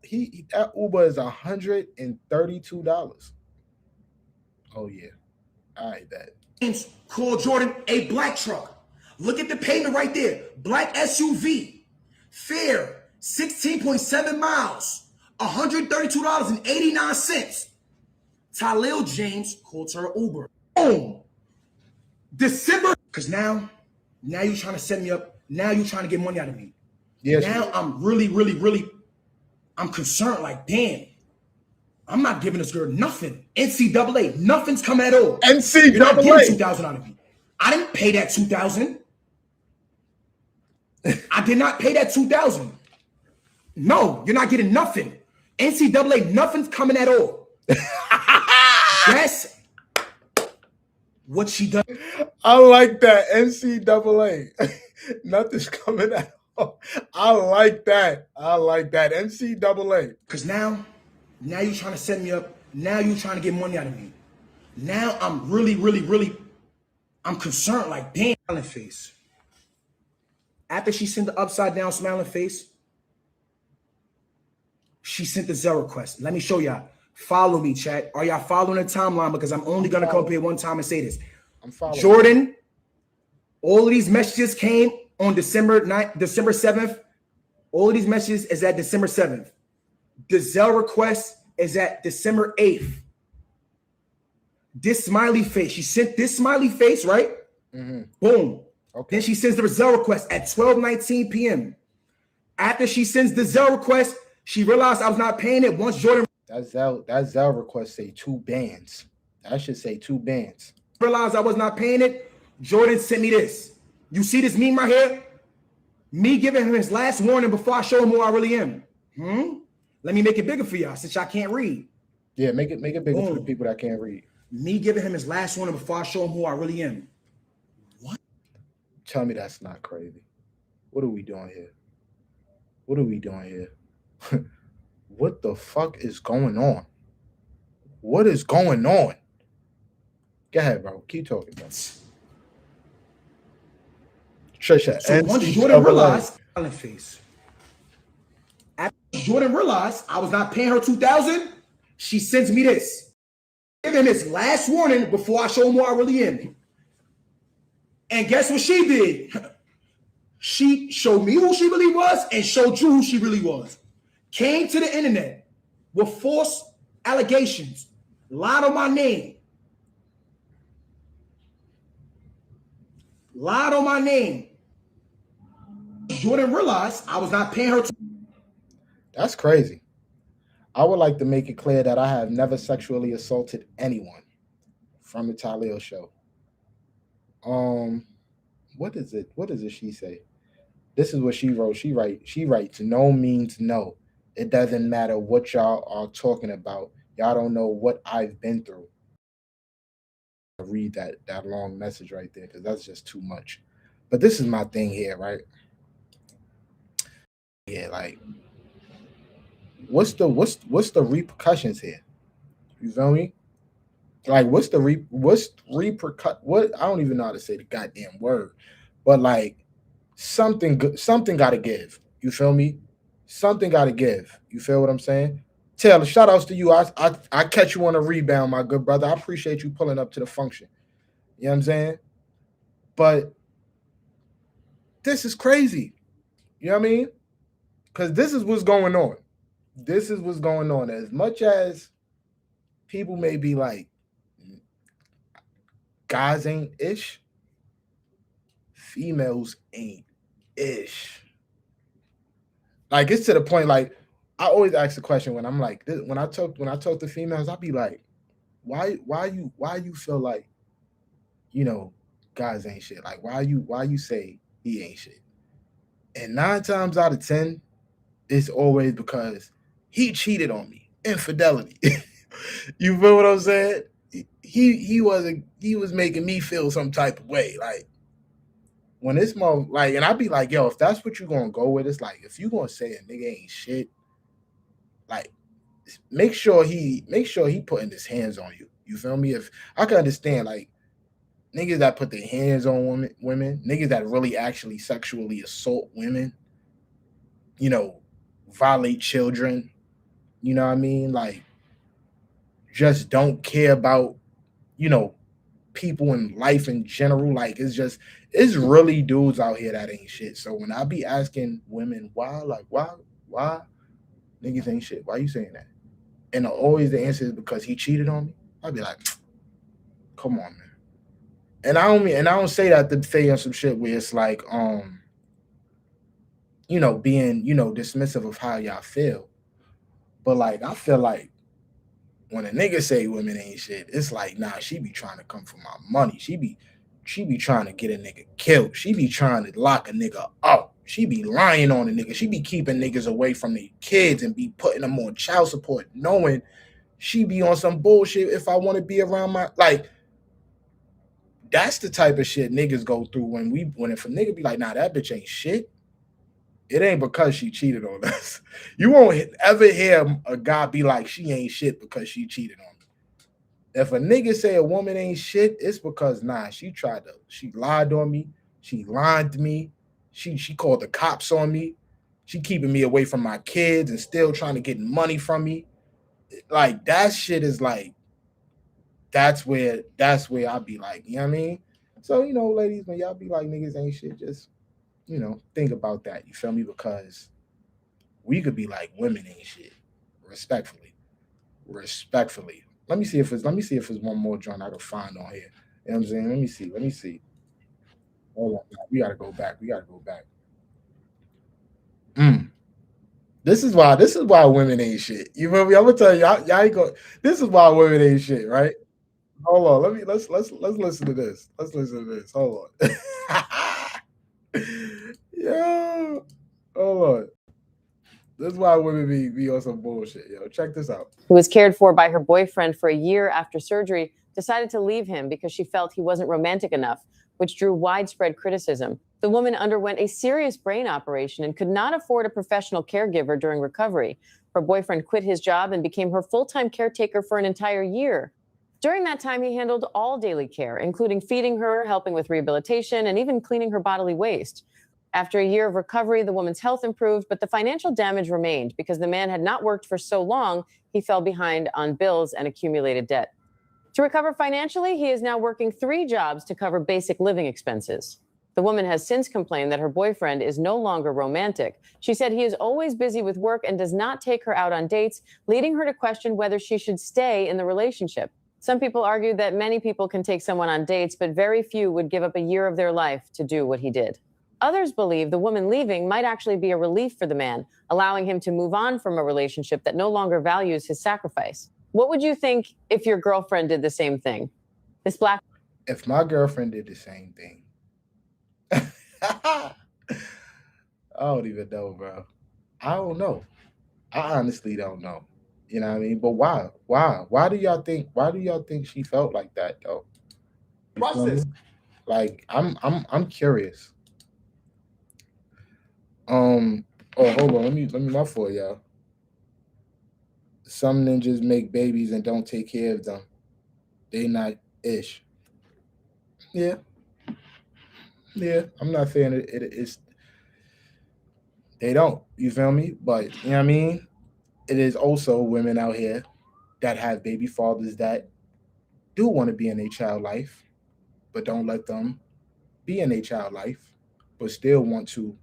Uber is $132. Oh yeah, I bet. James called Jordan a black truck. Look at the payment right there. Black SUV. Fare 16.7 miles. $132.89. Talil James called her Uber. Boom. December. Because now you're trying to set me up. Now you're trying to get money out of me. Yes. Now I'm really, I'm concerned. Like, damn, I'm not giving this girl nothing. NCAA, nothing's coming at all. NCAA. You're not getting $2,000 out of me. I didn't pay that $2,000. I did not pay that $2,000. No, you're not getting nothing. NCAA, nothing's coming at all. That's what she does. I like that. NCAA. Nothing's coming out. I like that. NCAA. Because now you're trying to set me up. Now you're trying to get money out of me. Now I'm really, I'm concerned. Like, damn, smiling face. After she sent the upside down smiling face, she sent the Zelle request. Let me show y'all. Follow me, chat. Are y'all following the timeline? Because I'm only going to come up here one time and say this. I'm following. Jordan, all of these messages came on December 7th. All of these messages is at December 7th. The Zelle request is at December 8th. This smiley face, she sent this smiley face, right? Mm-hmm. Boom. Okay. Then she sends the Zelle request at 12:19 p.m. After she sends the Zelle request, she realized I was not paying it once Jordan. That Zelle request say 2 bands. That should say 2 bands. Realized I was not paying it. Jordan sent me this. You see this meme right here? Me giving him his last warning before I show him who I really am. Let me make it bigger for y'all since y'all can't read. Yeah, make it bigger for the people that can't read. Me giving him his last warning before I show him who I really am. What? Tell me that's not crazy. What are we doing here? What the fuck is going on? What is going on? Go ahead, bro. Keep talking, bro. Trisha, so once Jordan realized, after Jordan realized I was not paying her $2,000, she sends me this. Give him his last warning before I show him who I really am. And guess what she did? She showed me who she really was and showed you who she really was. Came to the internet with false allegations, lied on my name. Jordan realized I was not paying her. That's crazy. I would like to make it clear that I have never sexually assaulted anyone from the Talil show. What is it? What does she say? This is what she wrote. She writes, no means no. It doesn't matter what y'all are talking about. Y'all don't know what I've been through. I read that long message right there because that's just too much. But this is my thing here, right? Yeah, like what's the repercussions here? You feel me? Like what's repercut? What I don't even know how to say the goddamn word, but like something got to give. You feel me? Something got to give. You feel what I'm saying? Taylor, shout outs to you. I catch you on a rebound, my good brother. I appreciate you pulling up to the function. You know what I'm saying? But this is crazy. You know what I mean? Because this is what's going on. This is what's going on. As much as people may be like, guys ain't ish, females ain't ish. Like it's to the point, like I always ask the question when I'm like, when I talk to females, I'll be like, why you feel like, you know, guys ain't shit? Like why you say he ain't shit? And 9 times out of 10, it's always because he cheated on me. Infidelity. You feel what I'm saying? He was making me feel some type of way. Like when it's more like, and I'd be like, yo, if that's what you're gonna go with, it's like if you gonna say a nigga ain't shit, like make sure he putting his hands on you. You feel me? If I can understand like niggas that put their hands on women, niggas that really actually sexually assault women, you know, violate children. You know what I mean? Like, just don't care about, you know, people in life in general. Like, it's really dudes out here that ain't shit. So when I be asking women why, like, why niggas ain't shit, why you saying that? And always the answer is because he cheated on me. I'd be like, come on, man. And I don't say that to say on some shit where it's like, you know, being, you know, dismissive of how y'all feel. But like, I feel like when a nigga say women ain't shit, it's like, nah, she be trying to come for my money. She be trying to get a nigga killed. She be trying to lock a nigga up. She be lying on a nigga. She be keeping niggas away from their kids and be putting them on child support, knowing she be on some bullshit. If I want to be around my, like, that's the type of shit niggas go through when if a nigga be like, nah, that bitch ain't shit. It ain't because she cheated on us. You won't ever hear a guy be like, she ain't shit because she cheated on me. If a nigga say a woman ain't shit, it's because, nah, she lied on me. She lied to me. She called the cops on me. She keeping me away from my kids and still trying to get money from me. Like, that shit is like, that's where I be like, you know what I mean? So, you know, ladies, when y'all be like niggas ain't shit, just, you know, think about that. You feel me? Because we could be like women ain't shit. Respectfully. Let me see if it's one more joint I can find on here. You know what I'm saying? Let me see. Hold on. We gotta go back. This is why women ain't shit. You feel me? I'm gonna tell y'all ain't go. This is why women ain't shit, right? Hold on. Let's listen to this. Hold on. Yo, hold on. This is why women be on some bullshit, yo. Check this out. Who was cared for by her boyfriend for a year after surgery, decided to leave him because she felt he wasn't romantic enough, which drew widespread criticism. The woman underwent a serious brain operation and could not afford a professional caregiver during recovery. Her boyfriend quit his job and became her full-time caretaker for an entire year. During that time, he handled all daily care, including feeding her, helping with rehabilitation, and even cleaning her bodily waste. After a year of recovery, the woman's health improved, but the financial damage remained because the man had not worked for so long, he fell behind on bills and accumulated debt. To recover financially, he is now working 3 jobs to cover basic living expenses. The woman has since complained that her boyfriend is no longer romantic. She said he is always busy with work and does not take her out on dates, leading her to question whether she should stay in the relationship. Some people argue that many people can take someone on dates, but very few would give up a year of their life to do what he did. Others believe the woman leaving might actually be a relief for the man, allowing him to move on from a relationship that no longer values his sacrifice. What would you think if your girlfriend did the same thing? If my girlfriend did the same thing, I don't even know, bro. I don't know. I honestly don't know. You know what I mean? But why? Why do y'all think she felt like that though? Process. Like, I'm curious. Oh, hold on. Let me my fault, y'all. Some ninjas make babies and don't take care of them. They not ish. Yeah. I'm not saying it's they don't. You feel me? But you know what I mean? It is also women out here that have baby fathers that do want to be in a child life, but don't let them be in a child life, but still want to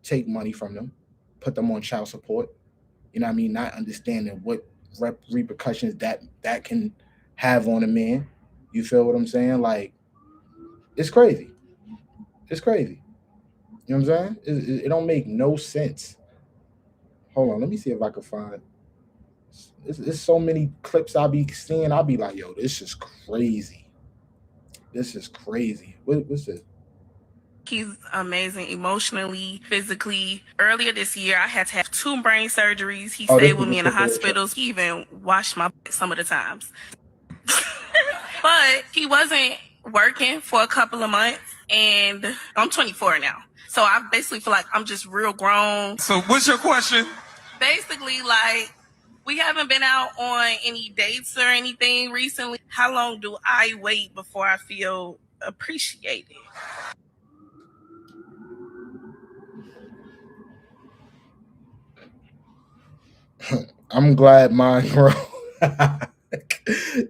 take money from them, put them on child support. You know what I mean? Not understanding what repercussions that can have on a man. You feel what I'm saying? Like, it's crazy. You know what I'm saying? It don't make no sense. Hold on, let me see if I can find. There's so many clips I be seeing. I'll be like, yo, this is crazy. What's this? He's amazing emotionally, physically. Earlier this year, I had to have 2 brain surgeries. He stayed with me in the hospitals. He even washed my butt some of the times. But he wasn't working for a couple of months, and I'm 24 now. So I basically feel like I'm just real grown. So what's your question? Basically, like, we haven't been out on any dates or anything recently. How long do I wait before I feel appreciated? I'm glad mine grow.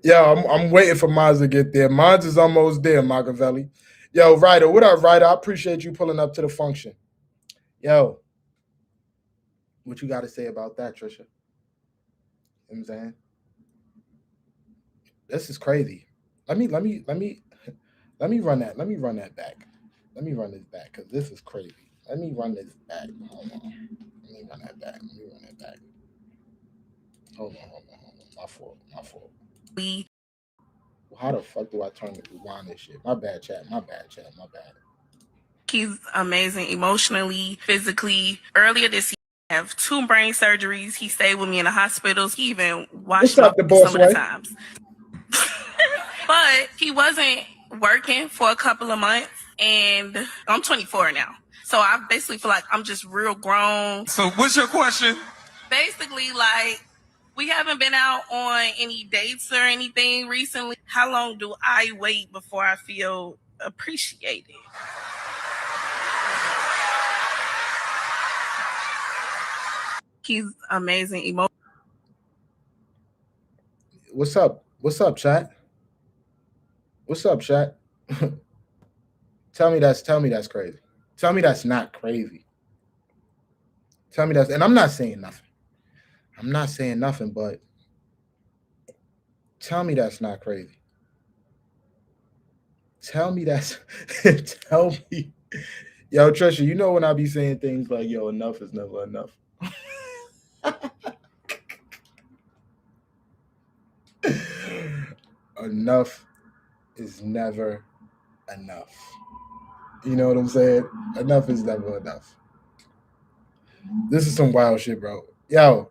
Yo, I'm waiting for mine to get there. Mine is almost there, Machiavelli. Yo, Ryder, what up, Ryder? I appreciate you pulling up to the function. Yo, what you got to say about that, Trisha? You know what I'm saying? This is crazy. Let me run that. Let me run back. Let me run this back because this is crazy. Let me run this back. Hold on. Let me run that back. Hold on. My fault. How the fuck do I turn the rewind this shit? My bad, chat. He's amazing emotionally, physically. Earlier this year, I have 2 brain surgeries. He stayed with me in the hospitals. He even watched me some of the times. But he wasn't working for a couple of months, and I'm 24 now. So I basically feel like I'm just real grown. So what's your question? Basically, like, we haven't been out on any dates or anything recently. How long do I wait before I feel appreciated? He's amazing. What's up? Chat? What's up, chat? Tell me that's crazy. Tell me that's not crazy. Tell me that's, and I'm not saying nothing, but tell me that's not crazy. Tell me. Yo, Trisha, you know when I be saying things like, yo, enough is never enough. Enough is never enough. You know what I'm saying? Enough is never enough. This is some wild shit, bro. Yo,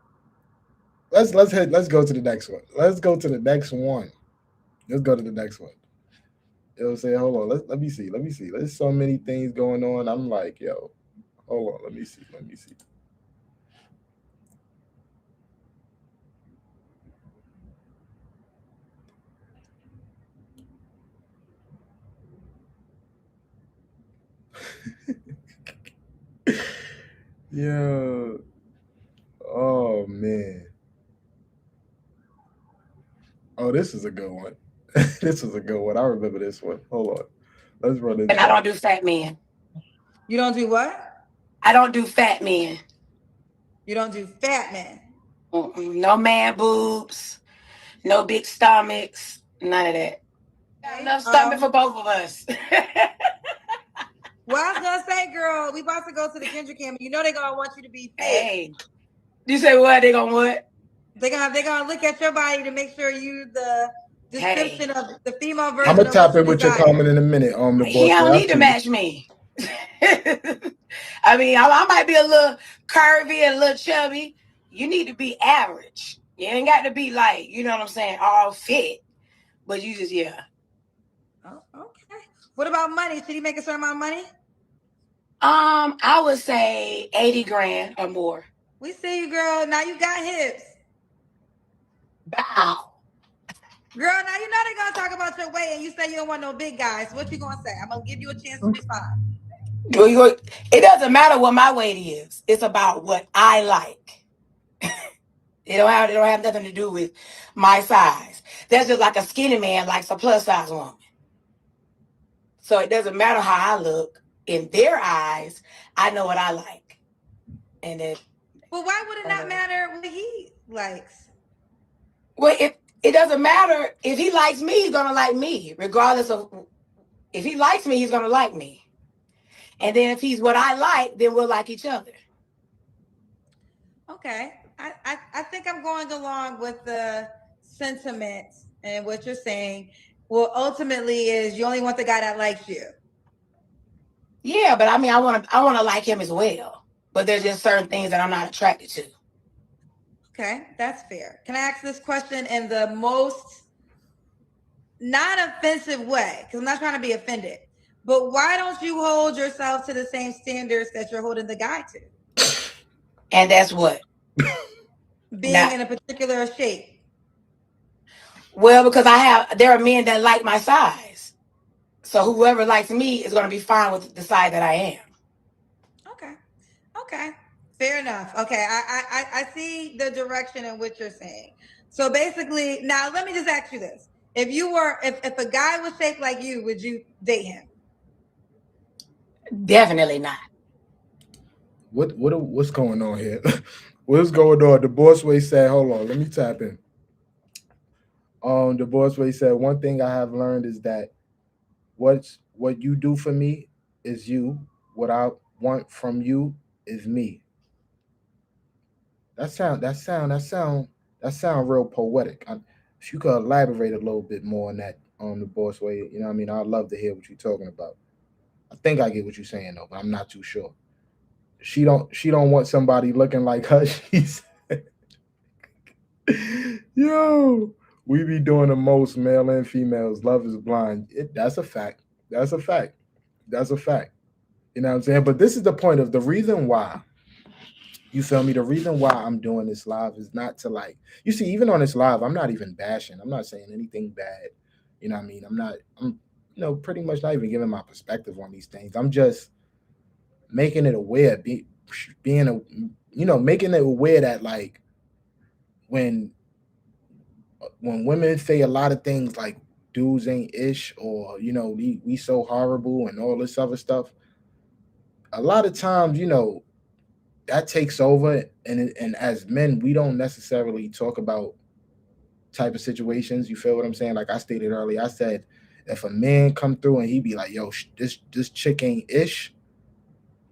let's go to the next one. Let's go to the next one. You know what I'm saying? Hold on. Let me see. There's so many things going on. I'm like, yo, hold on. Let me see. Yo. Oh man. Oh, this is a good one. I remember this one. Hold on. Let's run it. And I don't do fat men. You don't do what? I don't do fat men. You don't do fat men. No man boobs, no big stomachs, none of that. Enough stomach for both of us. Well, I was gonna say, girl, we about to go to the Kendrick camp. You know they're gonna want you to be fit. Hey, you say what? They gonna what? They're gonna look at your body to make sure you the description of the female version. I'm gonna tap in with your comment in a minute. He don't need to match me. I mean, I might be a little curvy and a little chubby. You need to be average. You ain't got to be like, you know what I'm saying, all fit. But you just, yeah. Oh, okay. What about money? Should he make a certain amount of money? I would say 80 grand or more. We see you, girl. Now you got hips. Wow. Girl, now you know they're gonna talk about your weight, and you say you don't want no big guys. What you gonna say? I'm gonna give you a chance to respond. It doesn't matter what my weight is. It's about what I like. It don't have nothing to do with my size. That's just like a skinny man likes a plus size woman. So it doesn't matter how I look. In their eyes, I know what I like. And it. Well, why would it not matter what he likes? Well, it doesn't matter. If he likes me, he's gonna like me, regardless of. If he likes me, he's gonna like me. And then if he's what I like, then we'll like each other. Okay. I think I'm going along with the sentiment and what you're saying. Well, ultimately is you only want the guy that likes you. Yeah, but I mean, I want to like him as well. But there's just certain things that I'm not attracted to. Okay, that's fair. Can I ask this question in the most non-offensive way? Because I'm not trying to be offended. But why don't you hold yourself to the same standards that you're holding the guy to? And that's what? Being in a particular shape. Well, because there are men that like my size. So whoever likes me is going to be fine with the size that I am. Okay. Fair enough. Okay, I see the direction in which you're saying. So basically, now let me just ask you this: if a guy was shaped like you, would you date him? Definitely not. What's going on here? What's going on? The boss way said, hold on, let me tap in. The boss way said, one thing I have learned is that what you do for me is you. What I want from you is me. That sound real poetic. If you could elaborate a little bit more on that, on the boss way, you know what I mean? I'd love to hear what you're talking about. I think I get what you're saying though, but I'm not too sure. She don't want somebody looking like her. She said, yo, we be doing the most, male and females. Love is blind. That's a fact. That's a fact. That's a fact. You know what I'm saying? But this is the point of the reason why. You feel me? The reason why I'm doing this live is not to like, you see, even on this live, I'm not even bashing. I'm not saying anything bad. You know what I mean? I'm pretty much not even giving my perspective on these things. I'm just making it aware, making it aware that like when women say a lot of things like dudes ain't ish, or we so horrible and all this other stuff, a lot of times that takes over, and as men we don't necessarily talk about type of situations. You feel what I'm saying? Like I stated earlier, I said if a man come through and he be like, yo, this chick ain't ish,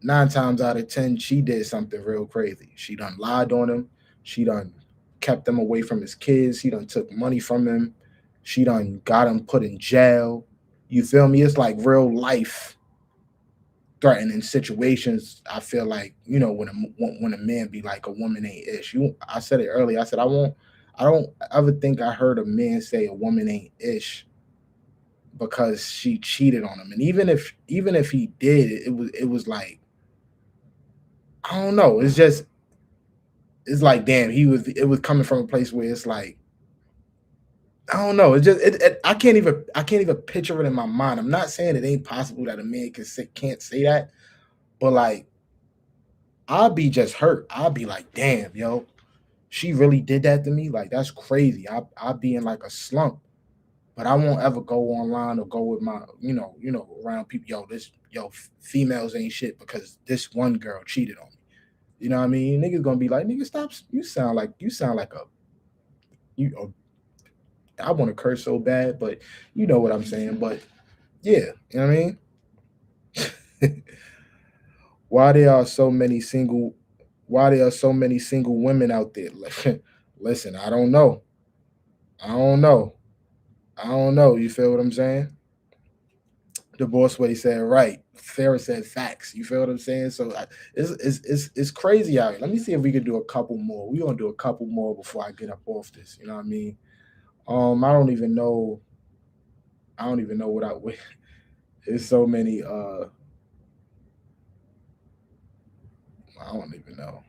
9 times out of 10, she did something real crazy. She done lied on him. She done kept him away from his kids. She done took money from him. She done got him put in jail. You feel me? It's like real life threatening situations. I feel like, when a man be like a woman ain't ish. I said it earlier. I said I don't ever think I heard a man say a woman ain't ish because she cheated on him. And even if he did, it was like, I don't know. It's like, damn, it was coming from a place where it's like, I don't know. I can't even picture it in my mind. I'm not saying it ain't possible that a man can't say that, but like, I'll be just hurt. I'll be like, damn, yo, she really did that to me. Like, that's crazy. I'll be in like a slump, but I won't ever go online or go with my, around people. Females ain't shit because this one girl cheated on me. You know what I mean? Niggas gonna be like, nigga, stop. You sound like I want to curse so bad, but you know what I'm saying. But yeah, you know what I mean? Why there are so many single women out there? Listen, I don't know. You feel what I'm saying? The boss way said right. Farrah said facts. You feel what I'm saying? So it's crazy out here. Let me see if we can do a couple more. We're gonna do a couple more before I get up off this. You know what I mean? I don't even know what I would. There's so many. I don't even know.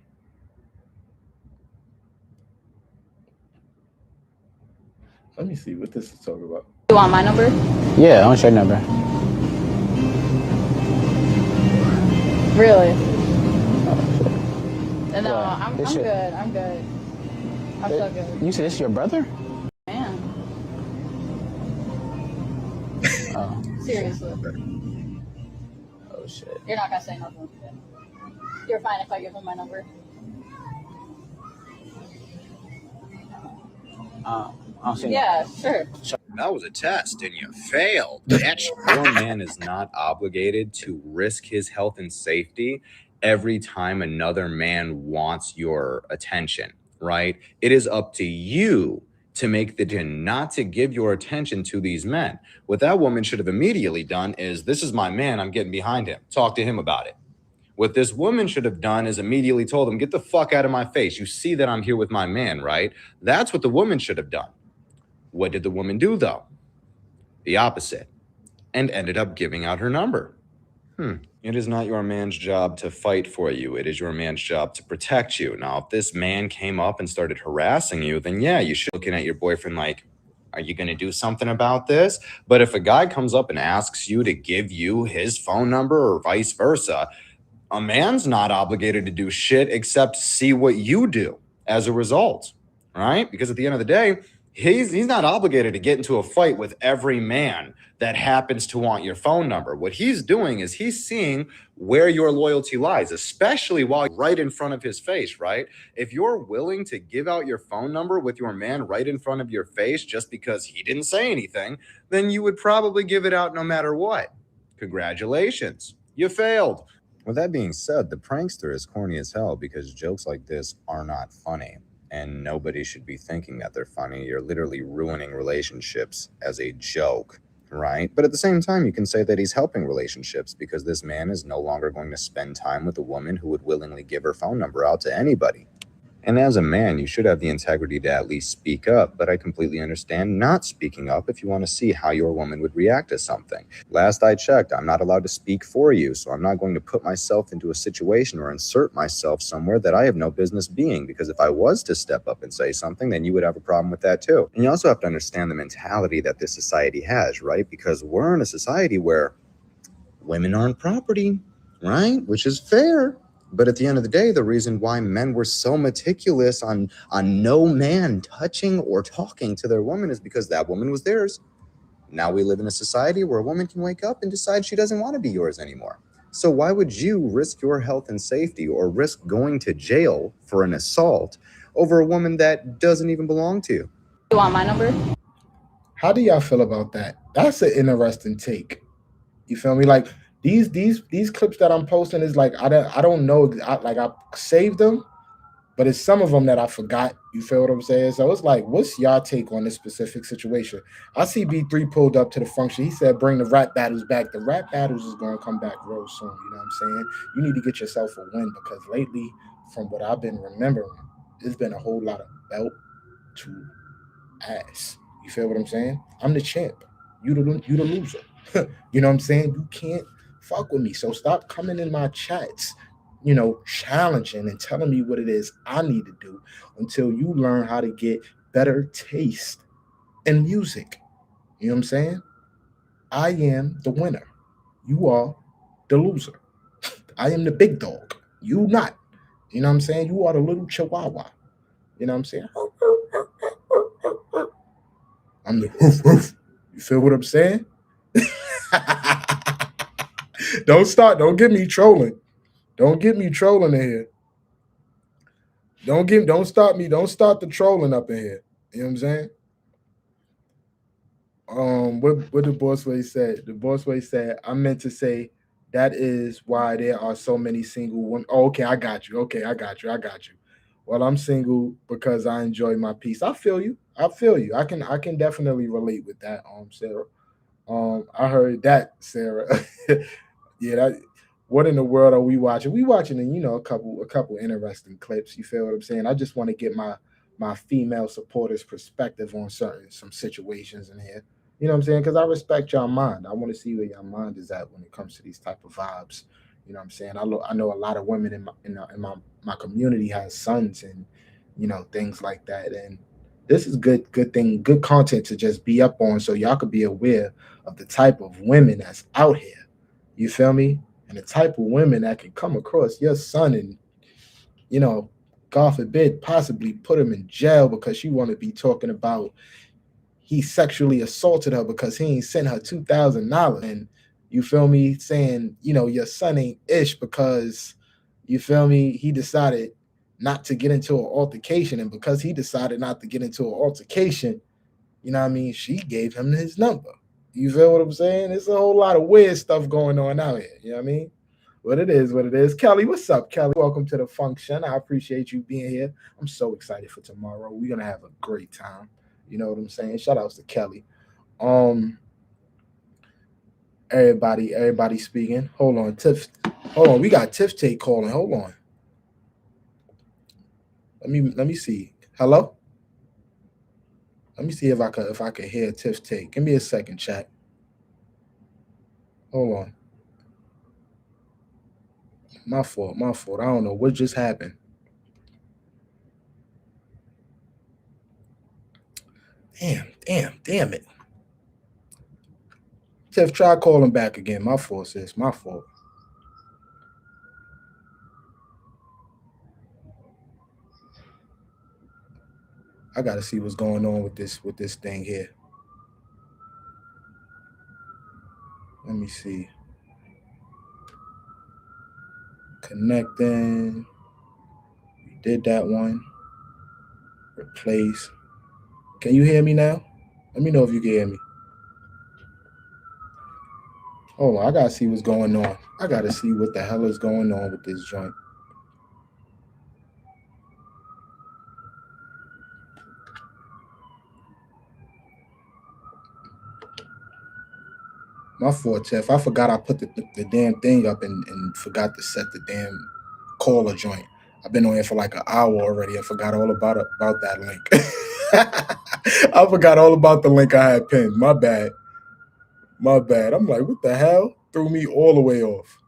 Let me see what this is talking about. You want my number? Yeah, I want your number. Really? Oh, No, I'm good. I'm good. I'm so good. You said this is your brother? Man. Oh. Seriously. Oh shit. You're not gonna say nothing. You're fine if I give him my number. I'll see. Yeah, sure. That was a test and you failed, bitch. Your man is not obligated to risk his health and safety every time another man wants your attention, right? It is up to you to make the decision not to give your attention to these men. What that woman should have immediately done is, this is my man, I'm getting behind him. Talk to him about it. What this woman should have done is immediately told him, get the fuck out of my face. You see that I'm here with my man, right? That's what the woman should have done. What did the woman do, though? The opposite, and ended up giving out her number. It is not your man's job to fight for you. It is your man's job to protect you. Now, if this man came up and started harassing you, then yeah, you should be looking at your boyfriend like, are you going to do something about this? But if a guy comes up and asks you to give you his phone number or vice versa, A man's not obligated to do shit except see what you do as a result, right? Because at the end of the day, he's not obligated to get into a fight with every man that happens to want your phone number. What he's doing is he's seeing where your loyalty lies, especially while right in front of his face, right? If you're willing to give out your phone number with your man right in front of your face just because he didn't say anything, then you would probably give it out no matter what. Congratulations, you failed. With that being said, the prankster is corny as hell because jokes like this are not funny. And nobody should be thinking that they're funny. You're literally ruining relationships as a joke, right? But at the same time, you can say that he's helping relationships because this man is no longer going to spend time with a woman who would willingly give her phone number out to anybody. And as a man, you should have the integrity to at least speak up, but I completely understand not speaking up if you want to see how your woman would react to something. Last I checked, I'm not allowed to speak for you, so I'm not going to put myself into a situation or insert myself somewhere that I have no business being, because if I was to step up and say something, then you would have a problem with that too. And you also have to understand the mentality that this society has, right? Because we're in a society where women aren't property, right? Which is fair. But at the end of the day, the reason why men were so meticulous on no man touching or talking to their woman is because that woman was theirs. Now we live in a society where a woman can wake up and decide she doesn't want to be yours anymore. So why would you risk your health and safety or risk going to jail for an assault over a woman that doesn't even belong to you? You want my number? How do y'all feel about that? That's an interesting take. You feel me? Like these clips that I'm posting is like I don't know. I saved them, but it's some of them that I forgot. You feel what I'm saying? So it's like, what's y'all take on this specific situation? I see B3 pulled up to the function. He said, "Bring the rap battles back." The rap battles is going to come back real soon. You know what I'm saying? You need to get yourself a win because lately, from what I've been remembering, there's been a whole lot of belt to ass. You feel what I'm saying? I'm the champ. You the loser. You know what I'm saying? You can't fuck with me. So stop coming in my chats, challenging and telling me what it is I need to do until you learn how to get better taste in music. You know what I'm saying? I am the winner. You are the loser. I am the big dog. You not. You know what I'm saying? You are the little chihuahua. You know what I'm saying? I'm the roof roof. You feel what I'm saying? Don't get me trolling. Don't get me trolling in here. Don't stop me. Don't start the trolling up in here. You know what I'm saying? What the boss way said. The boss way said, I meant to say that is why there are so many single women. Oh, okay, I got you. I got you. Well, I'm single because I enjoy my peace. I feel you. I can definitely relate with that, Sarah. I heard that, Sarah. Yeah, what in the world are we watching? We watching, a couple interesting clips. You feel what I'm saying? I just want to get my female supporters' perspective on some situations in here. You know what I'm saying? Because I respect y'all mind. I want to see where y'all mind is at when it comes to these type of vibes. You know what I'm saying? I know a lot of women in my community has sons and things like that. And this is good thing, good content to just be up on, so y'all could be aware of the type of women that's out here. You feel me? And the type of women that can come across your son and, God forbid, possibly put him in jail because you want to be talking about he sexually assaulted her because he ain't sent her $2,000. And you feel me? Saying, your son ain't ish because, you feel me? He decided not to get into an altercation. And because he decided not to get into an altercation, she gave him his number. You feel what I'm saying? There's a whole lot of weird stuff going on out here. You know what I mean? What it is. Kelly, what's up, Kelly? Welcome to the function. I appreciate you being here. I'm so excited for tomorrow. We're going to have a great time. You know what I'm saying? Shout outs to Kelly. Everybody speaking. Hold on, Tiff. Hold on. We got Tiff Tate calling. Hold on. Let me see. Hello? Let me see if I could hear Tiff Tate. Give me a second, chat. Hold on. My fault. I don't know what just happened. Damn it. Tiff, try calling back again. My fault, sis. My fault. I gotta see what's going on with this thing here. Let me see. Connecting. We did that one. Replace. Can you hear me now? Let me know if you can hear me. Hold on, I gotta see what's going on. I gotta see what the hell is going on with this joint. My fault, Tiff. I forgot I put the damn thing up and forgot to set the damn caller joint. I've been on here for like an hour already. I forgot all about that link. I forgot all about the link I had pinned. My bad. My bad. I'm like, what the hell? Threw me all the way off.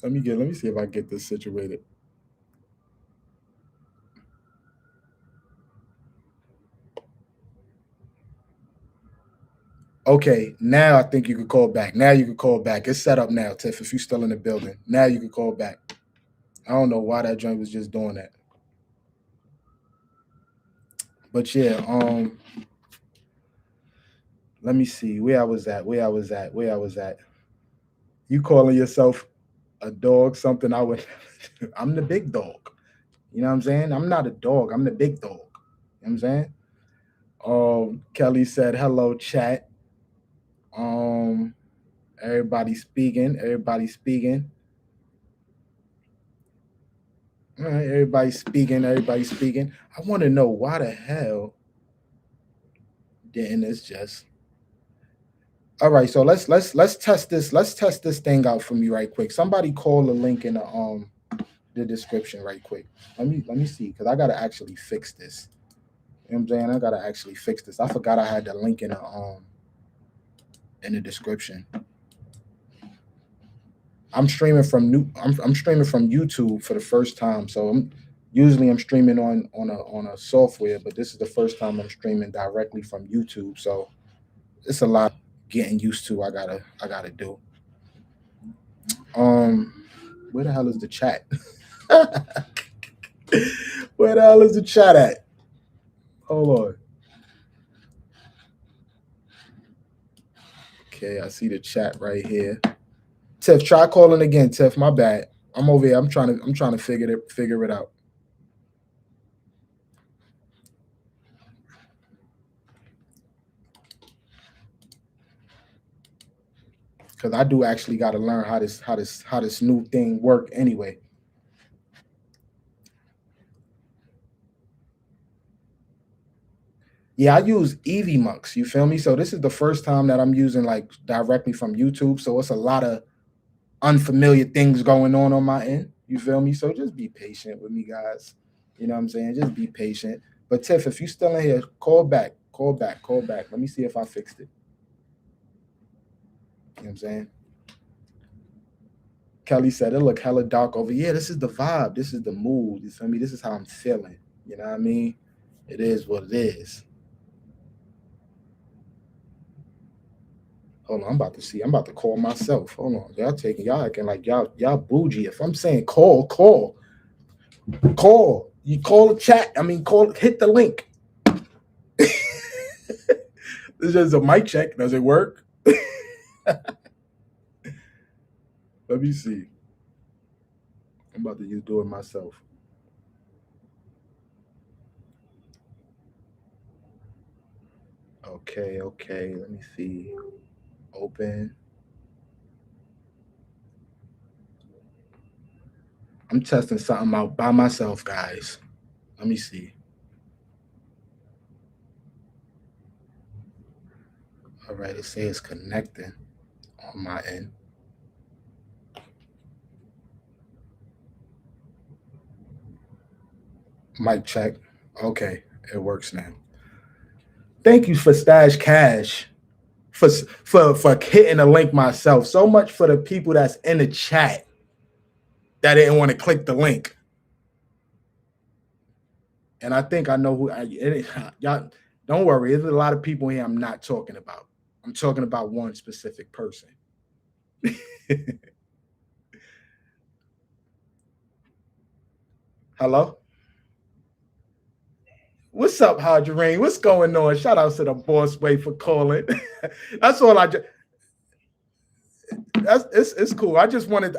Let me see if I get this situated. Okay, now I think you could call back. Now you can call back. It's set up now, Tiff, if you're still in the building. Now you can call back. I don't know why that joint was just doing that. But yeah, let me see where I was at. You calling yourself a dog, something I would I'm the big dog. You know what I'm saying? I'm not a dog, I'm the big dog. You know what I'm saying? Kelly said, hello, chat. Everybody speaking. All right, everybody speaking. I want to know why the hell didn't this just. All right, so let's test this. Let's test this thing out for me right quick. Somebody call the link in the description right quick. Let me see, because I gotta actually fix this. You know what I'm saying? I gotta actually fix this. I forgot I had the link in the description. I'm streaming from YouTube for the first time. So I'm streaming on a software, but this is the first time I'm streaming directly from YouTube. So it's a lot getting used to. I gotta do. Where the hell is the chat? Where the hell is the chat at? Hold on. Okay, I see the chat right here. Tiff, try calling again. Tiff, my bad. I'm over here. I'm trying to figure it out. Because I do actually got to learn how this new thing work anyway. Yeah, I use EasyMux. You feel me? So this is the first time that I'm using like directly from YouTube. So it's a lot of unfamiliar things going on my end. You feel me? So just be patient with me, guys. You know what I'm saying? Just be patient. But Tiff, if you still in here, call back. Let me see if I fixed it. You know what I'm saying? Kelly said, it look hella dark over. Yeah, this is the vibe. This is the mood. You feel me? This is how I'm feeling. You know what I mean? It is what it is. Hold on, I'm about to call myself. Hold on. Y'all acting like y'all bougie. If I'm saying call. You call the chat. I mean, hit the link. This is a mic check. Does it work? Let me see. I'm about to do it myself. Okay. Let me see. Open. I'm testing something out by myself, guys. Let me see. All right, it says connecting on my end. Mic check. Okay, it works now. Thank you for Stash Cash for hitting the link myself. So much for the people that's in the chat that didn't want to click the link. And I think I know who y'all. Don't worry, there's a lot of people here I'm not talking about. I'm talking about one specific person. Hello? What's up, Hadjarine? What's going on? Shout out to the boss way for calling. That's all I just. It's cool. I just wanted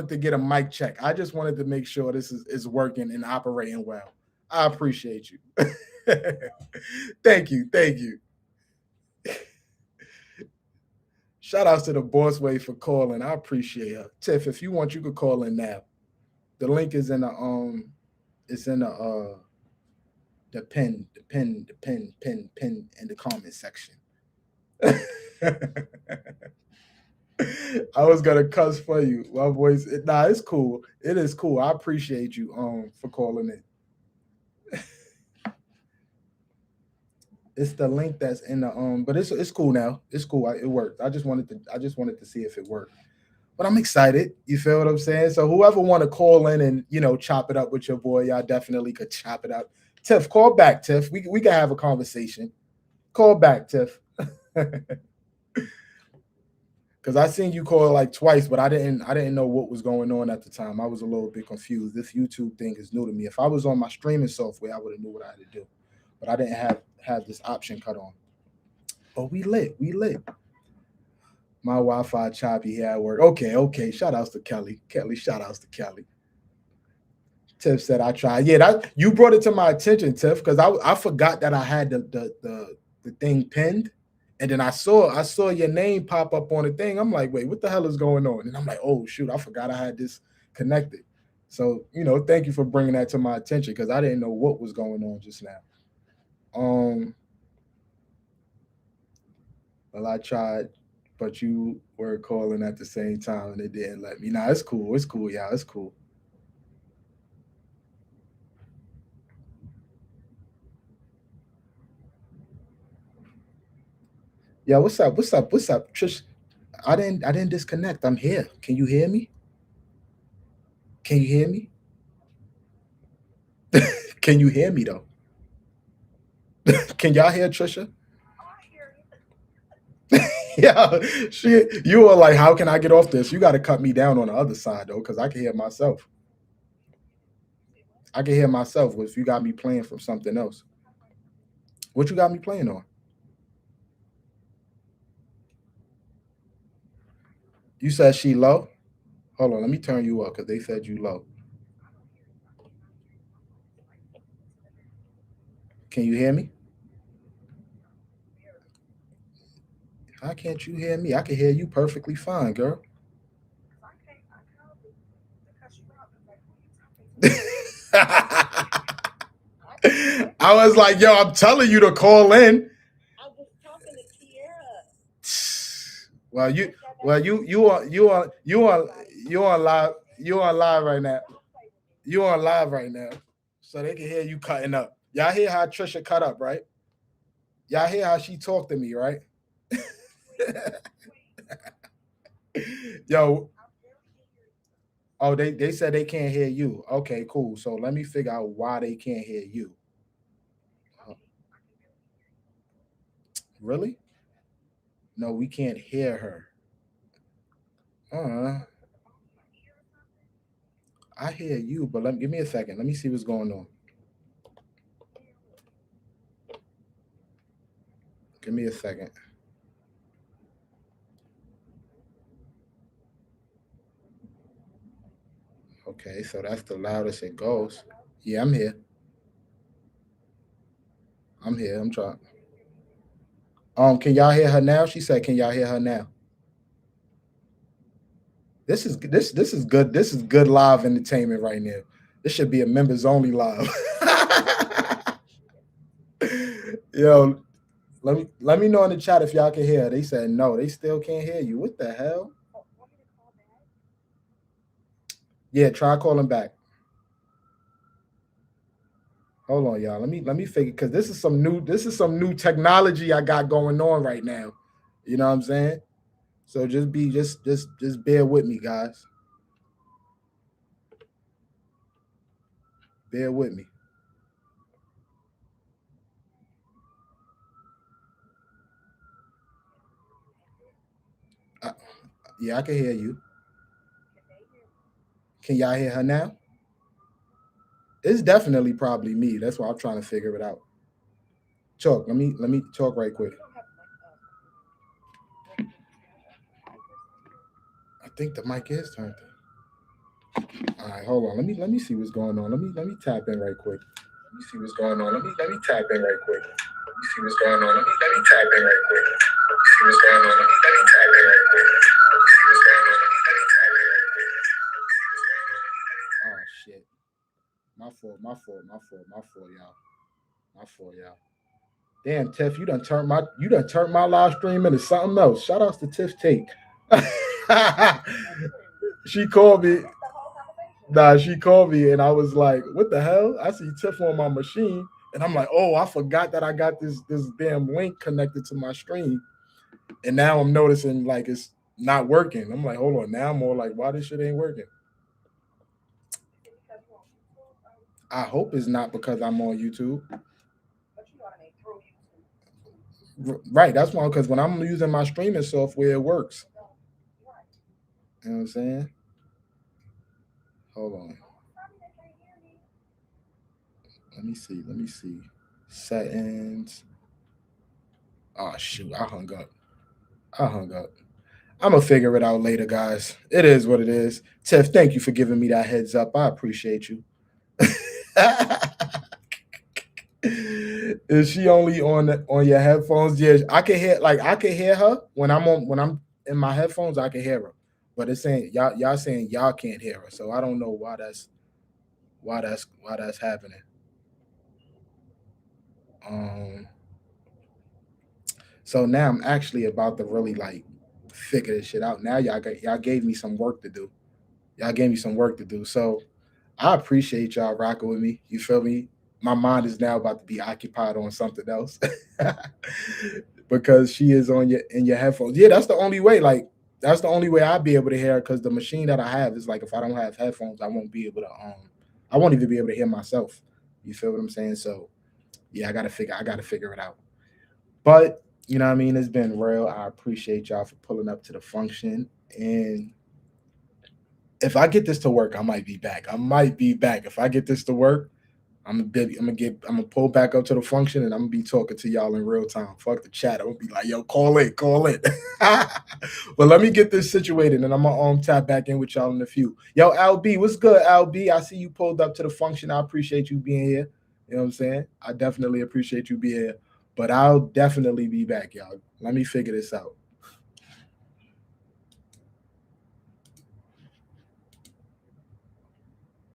to get a mic check. I just wanted to make sure this is working and operating well. I appreciate you. Thank you. Shout out to the boss way for calling. I appreciate her. Tiff, if you want, you could call in now. The link is in the pin in the comment section. I was gonna cuss for you. My voice, it's cool. It is cool. I appreciate you for calling it. It's the link that's in the but it's cool now. It's cool. It worked. I just wanted to see if it worked. But I'm excited. You feel what I'm saying? So whoever want to call in and chop it up with your boy, y'all definitely could chop it up. Tiff, call back, Tiff. We can have a conversation. Call back, Tiff. Because I seen you call like twice, but I didn't know what was going on at the time. I was a little bit confused. This YouTube thing is new to me. If I was on my streaming software, I would have knew what I had to do. But I didn't have this option cut on. But we lit. My Wi-Fi choppy here at work. Okay. Shout outs to Kelly. Shout outs to Kelly. Tiff said I tried. Yeah, you brought it to my attention, Tiff, because I forgot that I had the thing pinned. And then I saw your name pop up on the thing. I'm like, wait, what the hell is going on? And I'm like, oh, shoot, I forgot I had this connected. So, thank you for bringing that to my attention because I didn't know what was going on just now. Well, I tried, but you were calling at the same time and it didn't let me. Nah, it's cool. It's cool, y'all. It's cool. Yeah, what's up? Trish, I didn't disconnect. I'm here. Can you hear me? Can you hear me? Can you hear me though? Can y'all hear Trisha? Yeah, you are like, how can I get off this? You got to cut me down on the other side though, because I can hear myself. I can hear myself if you got me playing from something else. What you got me playing on? You said she low? Hold on, let me turn you up because they said you low. Can you hear me? How can't you hear me? I can hear you perfectly fine, girl. I was like, yo, I'm telling you to call in. I was talking to Kiera. You on live right now. You on live right now. So they can hear you cutting up. Y'all hear how Trisha cut up, right? Y'all hear how she talked to me, right? Yo. Oh, they said they can't hear you. Okay, cool. So let me figure out why they can't hear you. Really? No, we can't hear her. I hear you, but give me a second. Let me see what's going on. Give me a second. Okay, so that's the loudest it goes. Yeah, I'm here. I'm trying. Can y'all hear her now? She said, can y'all hear her now? This is good. This is good live entertainment right now. This should be a members only live. Yo, let me know in the chat if y'all can hear. They said no, they still can't hear you. What the hell? Yeah, try calling back. Hold on, y'all. Let me figure because this is some new technology I got going on right now. You know what I'm saying? So just bear with me, guys. Bear with me. Yeah, I can hear you. Can y'all hear her now? It's definitely probably me. That's why I'm trying to figure it out. Talk. Let me talk right quick. I think the mic is turned. All right, hold on. Let me see what's going on. Let me tap in right quick. Let me see what's going on. Let me tap in right quick. Let me see what's going on. Let me tap in right quick. Let me see what's going on. Let me tap in right quick. Let me see what's going on. Let me tap in right quick. Oh shit. My fault, y'all. Damn, Tiff, you done turned my live stream into something else. Shout outs to Tiff Tate. She called me. She called me and I was like, what the hell? I see Tiff on my machine. And I'm like, oh, I forgot that I got this damn link connected to my stream. And now I'm noticing like it's not working. I'm like, hold on. Now I'm more like, why this shit ain't working? I hope it's not because I'm on YouTube. Right, that's why, because when I'm using my streaming software, it works. You know what I'm saying? Hold on. Let me see. Settings. Oh, shoot. I hung up. I'm going to figure it out later, guys. It is what it is. Tiff, thank you for giving me that heads up. I appreciate you. Is she only on your headphones? Yeah, I can hear her when I'm in my headphones. I can hear her, but it's saying y'all saying y'all can't hear her. So I don't know why that's happening. So now I'm actually about to really like figure this shit out. Now y'all gave me some work to do. So I appreciate y'all rocking with me. You feel me? My mind is now about to be occupied on something else because she is in your headphones. Yeah, that's the only way. Like that's the only way I'll be able to hear. Because the machine that I have is like, if I don't have headphones, I won't be able to. I won't even be able to hear myself. You feel what I'm saying? So yeah, I gotta figure it out. But you know what I mean? It's been real. I appreciate y'all for pulling up to the function. And if I get this to work, I might be back. If I get this to work, I'm gonna pull back up to the function and I'm gonna be talking to y'all in real time. Fuck the chat. I'm gonna be like, yo, call it. But let me get this situated and I'm gonna tap back in with y'all in a few. Yo, LB, what's good, LB? I see you pulled up to the function. I appreciate you being here. You know what I'm saying? I definitely appreciate you being here. But I'll definitely be back, y'all. Let me figure this out.